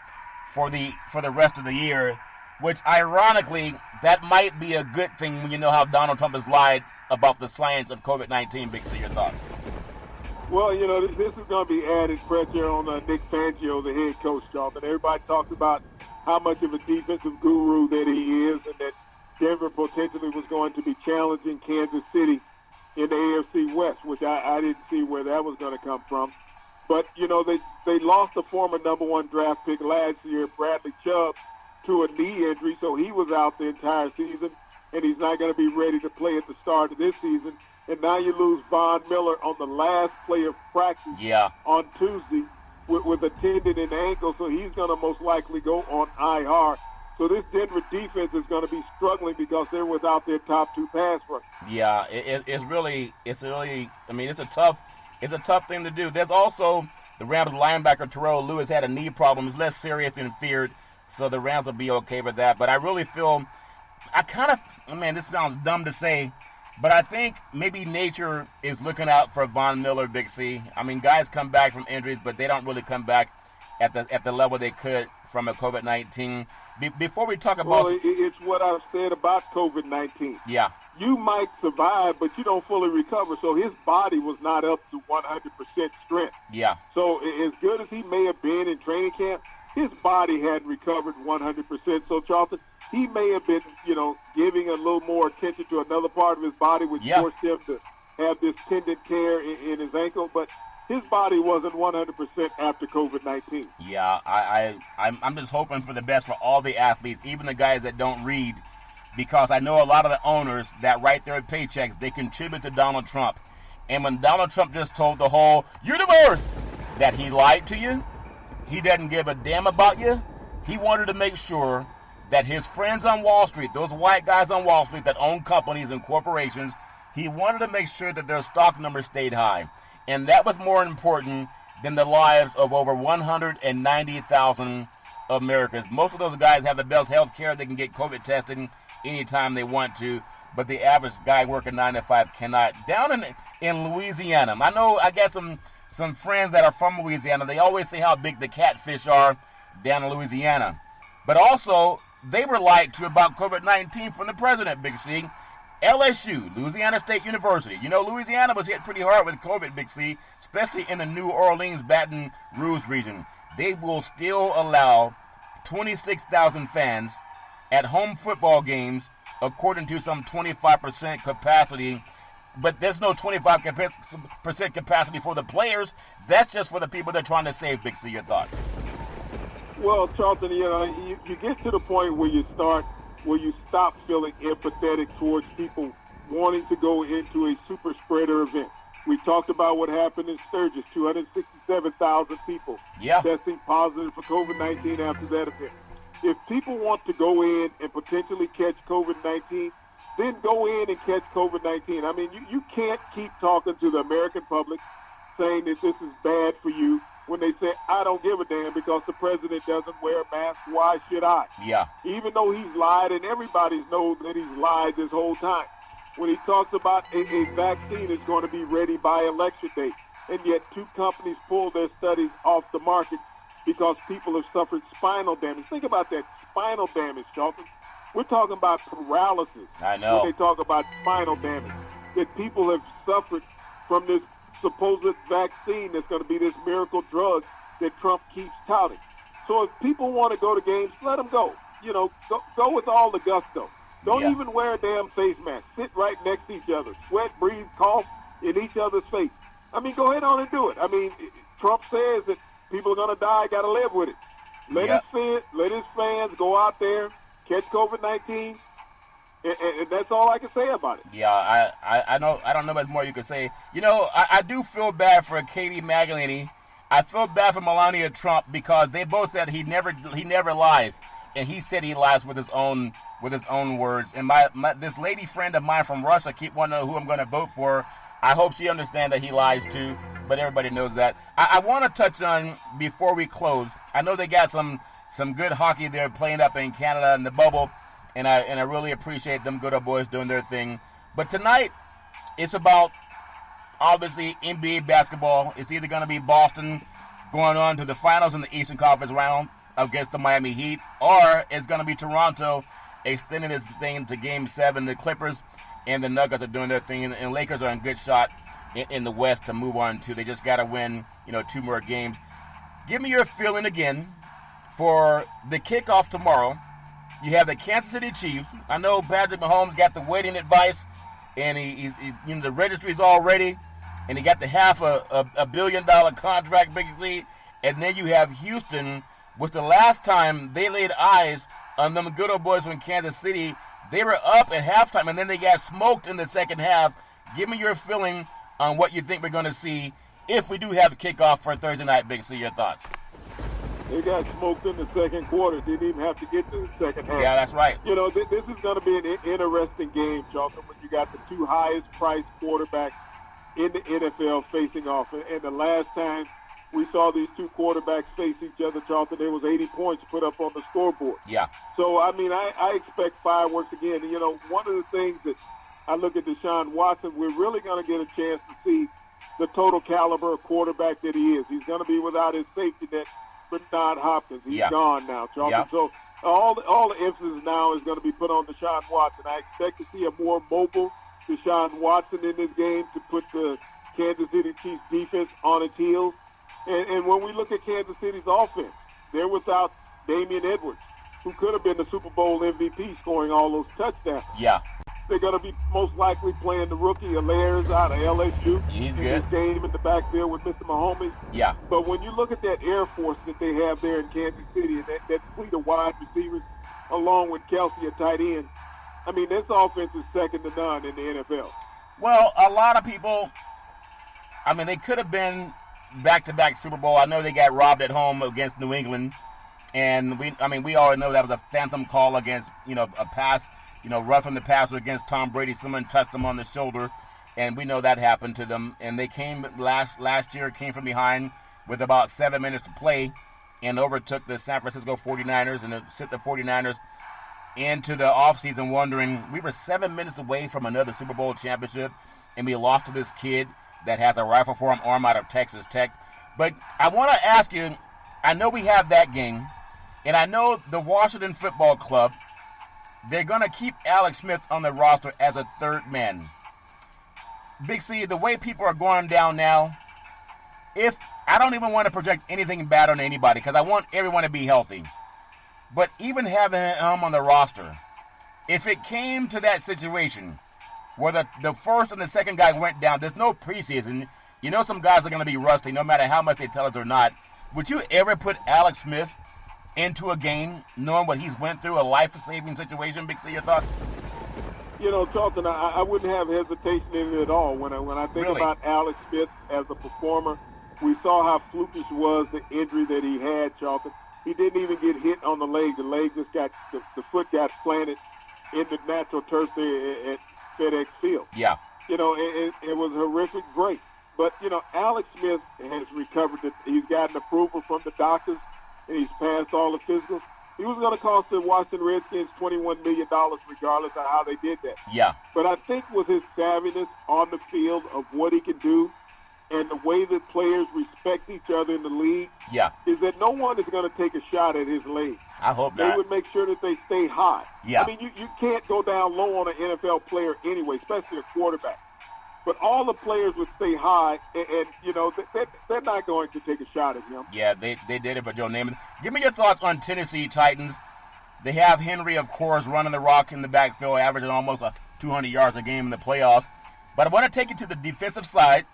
for the rest of the year. Which, ironically, that might be a good thing when you know how Donald Trump has lied about the science of COVID-19. Big C, your thoughts? Well, this is going to be added pressure on Nick Fangio, the head coach, Charlton. Everybody talks about how much of a defensive guru that he is, and that Denver potentially was going to be challenging Kansas City in the AFC West, which I didn't see where that was going to come from. But, they lost the former number one draft pick last year, Bradley Chubb, to a knee injury, so he was out the entire season, and he's not going to be ready to play at the start of this season. And now you lose Von Miller on the last play of practice on Tuesday with a tendon in the ankle, so he's going to most likely go on IR. So this Denver defense is going to be struggling because they're without their top two pass rushers. Yeah, it's really. I mean, it's a tough thing to do. There's also the Rams linebacker Terrell Lewis had a knee problem. It's less serious than feared, so the Rams will be okay with that. But I really feel, this sounds dumb to say, but I think maybe nature is looking out for Von Miller, Big C. I mean, guys come back from injuries, but they don't really come back at the level they could from a COVID-19. Before we talk about... Well, it's what I've said about COVID-19. Yeah. You might survive, but you don't fully recover. So his body was not up to 100% strength. Yeah. So as good as he may have been in training camp, his body hadn't recovered 100%. So, Charlton, he may have been, giving a little more attention to another part of his body, which forced him to have this tendon tear in his ankle. But his body wasn't 100% after COVID-19. Yeah, I'm just hoping for the best for all the athletes, even the guys that don't read, because I know a lot of the owners that write their paychecks, they contribute to Donald Trump. And when Donald Trump just told the whole universe that he lied to you, he doesn't give a damn about you, he wanted to make sure that his friends on Wall Street, those white guys on Wall Street that own companies and corporations, he wanted to make sure that their stock numbers stayed high. And that was more important than the lives of over 190,000 Americans. Most of those guys have the best health care. They can get COVID tested anytime they want to, but the average guy working 9 to 5 cannot. Down in Louisiana, I got some friends that are from Louisiana. They always say how big the catfish are down in Louisiana. But also, they were lied to about COVID-19 from the president, Big C. LSU, Louisiana State University. Louisiana was hit pretty hard with COVID, Big C, especially in the New Orleans, Baton Rouge region. They will still allow 26,000 fans at home football games, according to some 25% capacity but there's no 25% capacity for the players. That's just for the people they're trying to save. Big C, your thoughts? Well, Charlton, you get to the point where you stop feeling empathetic towards people wanting to go into a super spreader event. We talked about what happened in Sturgis, 267,000 people testing positive for COVID-19 after that event. If people want to go in and potentially catch COVID-19, then go in and catch COVID-19. I mean, you can't keep talking to the American public saying that this is bad for you when they say, I don't give a damn because the president doesn't wear a mask. Why should I? Yeah. Even though he's lied, and everybody knows that he's lied this whole time. When he talks about a vaccine is going to be ready by election day, and yet 2 companies pulled their studies off the market because people have suffered spinal damage. Think about that, spinal damage, Charlton. We're talking about paralysis. I know. When they talk about spinal damage, that people have suffered from this supposed vaccine that's going to be this miracle drug that Trump keeps touting. So if people want to go to games, let them go. Go with all the gusto. Don't even wear a damn face mask. Sit right next to each other. Sweat, breathe, cough in each other's face. I mean, go ahead on and do it. I mean, Trump says that people are going to die, got to live with it. Let his fans go out there, catch COVID-19, and that's all I can say about it. Yeah, I know. I don't know much more you can say. I do feel bad for Katie Magdalene. I feel bad for Melania Trump because they both said he never lies, and he said he lies with his own words. And this lady friend of mine from Russia keep wanting to know who I'm going to vote for. I hope she understands that he lies too, but everybody knows that. I want to touch on, before we close, I know they got some good hockey there playing up in Canada in the bubble, and I really appreciate them good old boys doing their thing. But tonight, it's about, obviously, NBA basketball. It's either going to be Boston going on to the finals in the Eastern Conference round against the Miami Heat, or it's going to be Toronto extending this thing to Game 7. The Clippers and the Nuggets are doing their thing, and Lakers are in good shot in the West to move on to. They just got to win, 2 more games. Give me your feeling again for the kickoff tomorrow. You have the Kansas City Chiefs. I know Patrick Mahomes got the waiting advice, and he the registry's all ready, and he got the $500 million contract, basically. And then you have Houston, which the last time they laid eyes on them good old boys from Kansas City, they were up at halftime, and then they got smoked in the second half. Give me your feeling on what you think we're going to see if we do have a kickoff for Thursday night. Big C, your thoughts? They got smoked in the second quarter. Didn't even have to get to the second half. Yeah, that's right. This is going to be an interesting game, Charlton, when you got the 2 highest-priced quarterbacks in the NFL facing off. And the last time we saw these 2 quarterbacks face each other, Charlton, there was 80 points put up on the scoreboard. Yeah. So, I expect fireworks again. One of the things that I look at Deshaun Watson, we're really going to get a chance to see the total caliber of quarterback that he is. He's going to be without his safety net, Bernard Hopkins. He's gone now, Charlton. Yeah. So all the emphasis now is going to be put on Deshaun Watson. I expect to see a more mobile Deshaun Watson in this game to put the Kansas City Chiefs defense on its heels. And when we look at Kansas City's offense, they're without Damian Edwards, who could have been the Super Bowl MVP scoring all those touchdowns. Yeah. They're going to be most likely playing the rookie Alaires out of LSU. He's good. This game in the backfield with Mr. Mahomes. Yeah. But when you look at that Air Force that they have there in Kansas City, and that fleet of wide receivers, along with Kelsey at tight end, this offense is second to none in the NFL. Well, a lot of people, they could have been back-to-back Super Bowl. I know they got robbed at home against New England, and we all know that was a phantom call against, a pass, run from the passer against Tom Brady. Someone touched him on the shoulder, and we know that happened to them. And they came last year, came from behind with about 7 minutes to play and overtook the San Francisco 49ers and sent the 49ers into the offseason wondering, we were 7 minutes away from another Super Bowl championship, and we lost to this kid that has a rifle for an arm out of Texas Tech. But I want to ask you, I know we have that game, and I know the Washington Football Club, they're going to keep Alex Smith on the roster as a third man. Big C, the way people are going down now, I don't even want to project anything bad on anybody because I want everyone to be healthy. But even having him on the roster, if it came to that situation where the first and the second guy went down. There's no preseason. You know some guys are going to be rusty no matter how much they tell us or not. Would you ever put Alex Smith into a game knowing what he's went through, a life-saving situation? Big C, your thoughts? You know, Charlton, I wouldn't have hesitation in it at all. When I think Really? about Alex Smith as a performer, we saw how flukish was the injury that he had, Charlton. He didn't even get hit on the leg. The leg just got, the foot got planted in the natural turf there at FedEx Field. Yeah. You know, it was a horrific break. But, you know, Alex Smith has recovered. He's gotten approval from the doctors, and he's passed all the physicals. He was going to cost the Washington Redskins $21 million regardless of how they did that. Yeah. But I think with his savviness on the field of what he can do and the way that players respect each other in the league, Yeah. is that no one is going to take a shot at his leg. I hope They not. would make sure that they stay high. Yeah. I mean, you can't go down low on an NFL player anyway, especially a quarterback. But all the players would stay high, and you know, they're not going to take a shot at him. Yeah, they did it for Joe Namath. Give me your thoughts on Tennessee Titans. They have Henry, of course, running the rock in the backfield, averaging almost 200 yards a game in the playoffs. But I want to take you to the defensive side.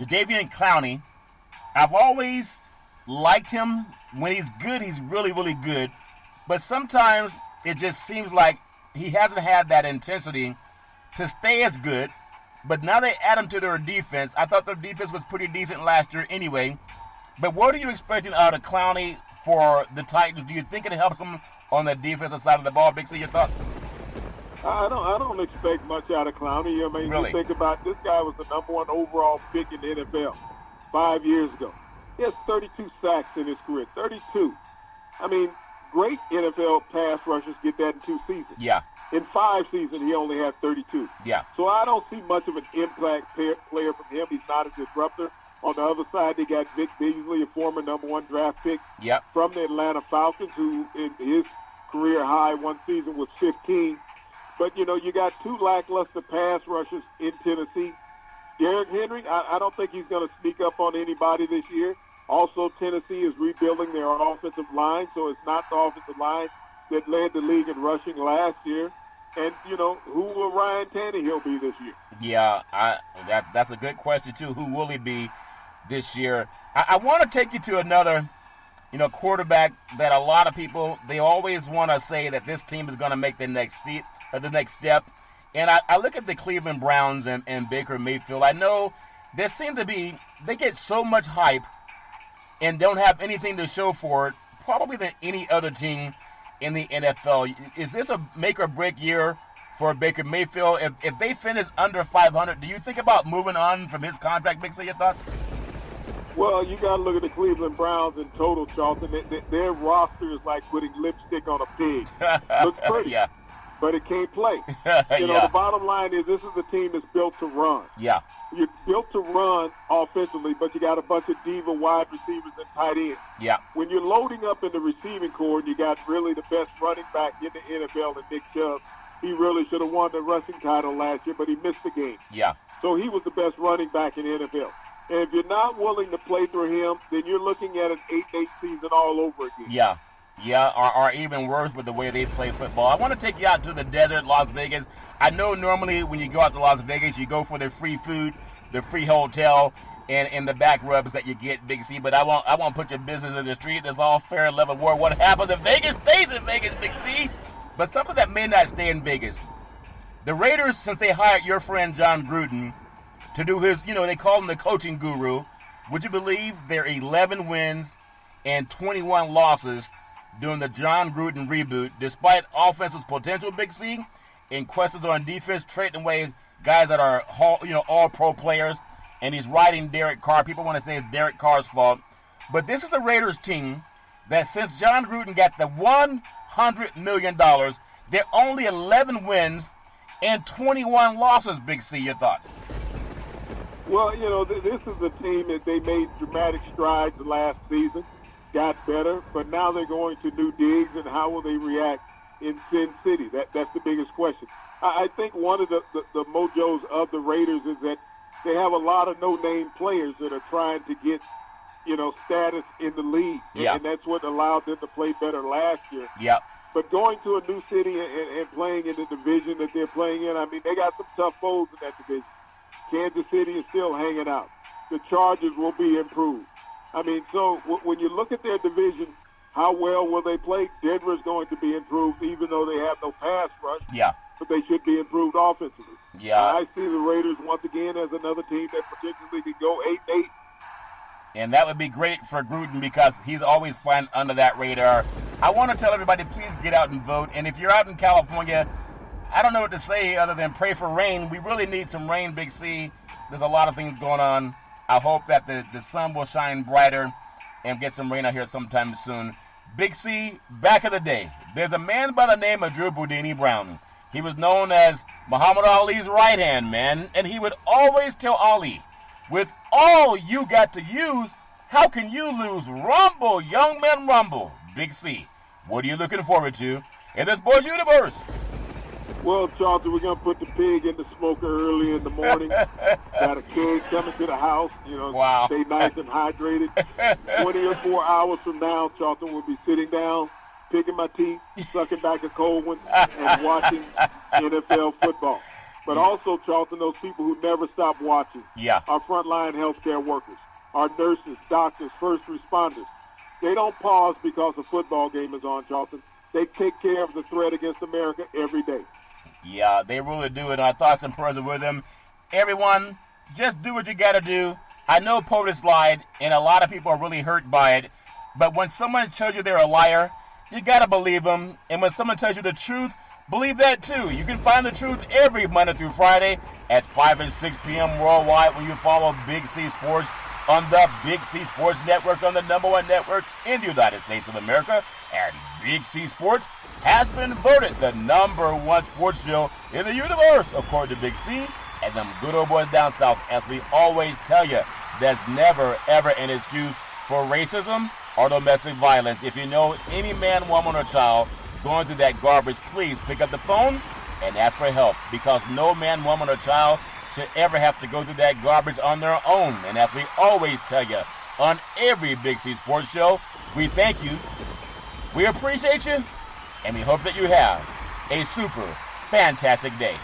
Jadeveon Clowney, I've always liked him. When he's good, he's really, really good. But sometimes it just seems like he hasn't had that intensity to stay as good. But now they add him to their defense. I thought their defense was pretty decent last year anyway. But what are you expecting out of Clowney for the Titans? Do you think it helps them on the defensive side of the ball? Big C, your thoughts? I don't expect much out of Clowney. I mean, Really? you think about this guy was the number one overall pick in the NFL 5 years ago. He has 32 sacks in his career. 32. I mean, great NFL pass rushers get that in 2 seasons. Yeah, In 5 seasons, he only had 32. yeah, So I don't see much of an impact player from him. He's not a disruptor. On the other side, they got Vic Beasley, a former number 1 draft pick yep, from the Atlanta Falcons, who in his career high one season was 15. But, you know, you got 2 lackluster pass rushers in Tennessee. Derrick Henry, I don't think he's going to sneak up on anybody this year. Also, Tennessee is rebuilding their offensive line, so it's not the offensive line that led the league in rushing last year. And, you know, who will Ryan Tannehill be this year? yeah. That's a good question, too. Who will he be this year? I want to take you to another, quarterback that a lot of people, they always want to say that this team is going to make the next step. And I look at the Cleveland Browns and Baker Mayfield. I know there seem to be, they get so much hype and don't have anything to show for it, probably than any other team in the NFL. Is this a make or break year for Baker Mayfield? If they finish under 500, do you think about moving on from his contract? Big, say your thoughts? Well, you got to look at the Cleveland Browns in total, Charlton. Their roster is like putting lipstick on a pig. Looks pretty, Yeah. but it can't play. Yeah. The bottom line is this is a team that's built to run. Yeah. You're built to run offensively, but you got a bunch of diva wide receivers and tight ends. Yeah. When you're loading up in the receiving core and you got really the best running back in the NFL, and Nick Chubb, he really should have won the rushing title last year, but he missed the game. Yeah. So he was the best running back in the NFL. And if you're not willing to play through him, then you're looking at an 8-8 season all over again. Yeah. Yeah, or even worse with the way they play football. I want to take you out to the desert, Las Vegas. I know normally when you go out to Las Vegas, you go for the free food, the free hotel, and the back rubs that you get, Big C. But I won't put your business in the street. It's all fair and level war. What happens if Vegas stays in Vegas, Big C? But something that may not stay in Vegas. The Raiders, since they hired your friend John Gruden to do his, they call him the coaching guru, would you believe they're 11 wins and 21 losses during the John Gruden reboot, despite offense's potential, Big C, and questions on defense, trading away guys that are all-pro players, and he's riding Derek Carr. People want to say it's Derek Carr's fault. But this is a Raiders team that since John Gruden got the $100 million, they're only 11 wins and 21 losses, Big C. Your thoughts? Well, this is a team that they made dramatic strides last season, got better, but now they're going to new digs, and how will they react in Sin City? That's the biggest question. I think one of the mojos of the Raiders is that they have a lot of no-name players that are trying to get, status in the league. Yeah. And that's what allowed them to play better last year. Yeah. But going to a new city and playing in the division that they're playing in, I mean, they got some tough foes in that division. Kansas City is still hanging out. The Chargers will be improved. I mean, so when you look at their division, how well will they play? Denver's going to be improved, even though they have no pass rush. Yeah. But they should be improved offensively. Yeah. I see the Raiders once again as another team that potentially could go 8-8. And that would be great for Gruden because he's always flying under that radar. I want to tell everybody, please get out and vote. And if you're out in California, I don't know what to say other than pray for rain. We really need some rain, Big C. There's a lot of things going on. I hope that the sun will shine brighter and get some rain out here sometime soon. Big C, back in the day, there's a man by the name of Drew Boudini Brown. He was known as Muhammad Ali's right-hand man, and he would always tell Ali, with all you got to use, how can you lose? Rumble, young man, rumble. Big C, what are you looking forward to in this sports universe? Well, Charlton, we're going to put the pig in the smoker early in the morning. Got a kid coming to the house, wow. Stay nice and hydrated. 24 hours from now, Charlton will be sitting down, picking my teeth, sucking back a cold one, and watching NFL football. But also, Charlton, those people who never stop watching. Yeah. Our frontline healthcare workers, our nurses, doctors, first responders. They don't pause because a football game is on, Charlton. They take care of the threat against America every day. Yeah, they really do, and our thoughts and prayers are with them. Everyone, just do what you got to do. I know Potus lied, and a lot of people are really hurt by it, but when someone tells you they're a liar, you got to believe them, and when someone tells you the truth, believe that too. You can find the truth every Monday through Friday at 5 and 6 p.m. worldwide when you follow Big C Sports on the Big C Sports Network, on the #1 network in the United States of America. And Big C Sports has been voted the #1 sports show in the universe, according to Big C and them good old boys down south. As we always tell you, there's never, ever an excuse for racism or domestic violence. If you know any man, woman, or child going through that garbage, please pick up the phone and ask for help, because no man, woman, or child should ever have to go through that garbage on their own. And as we always tell you on every Big C Sports show, we thank you, we appreciate you, and we hope that you have a super fantastic day.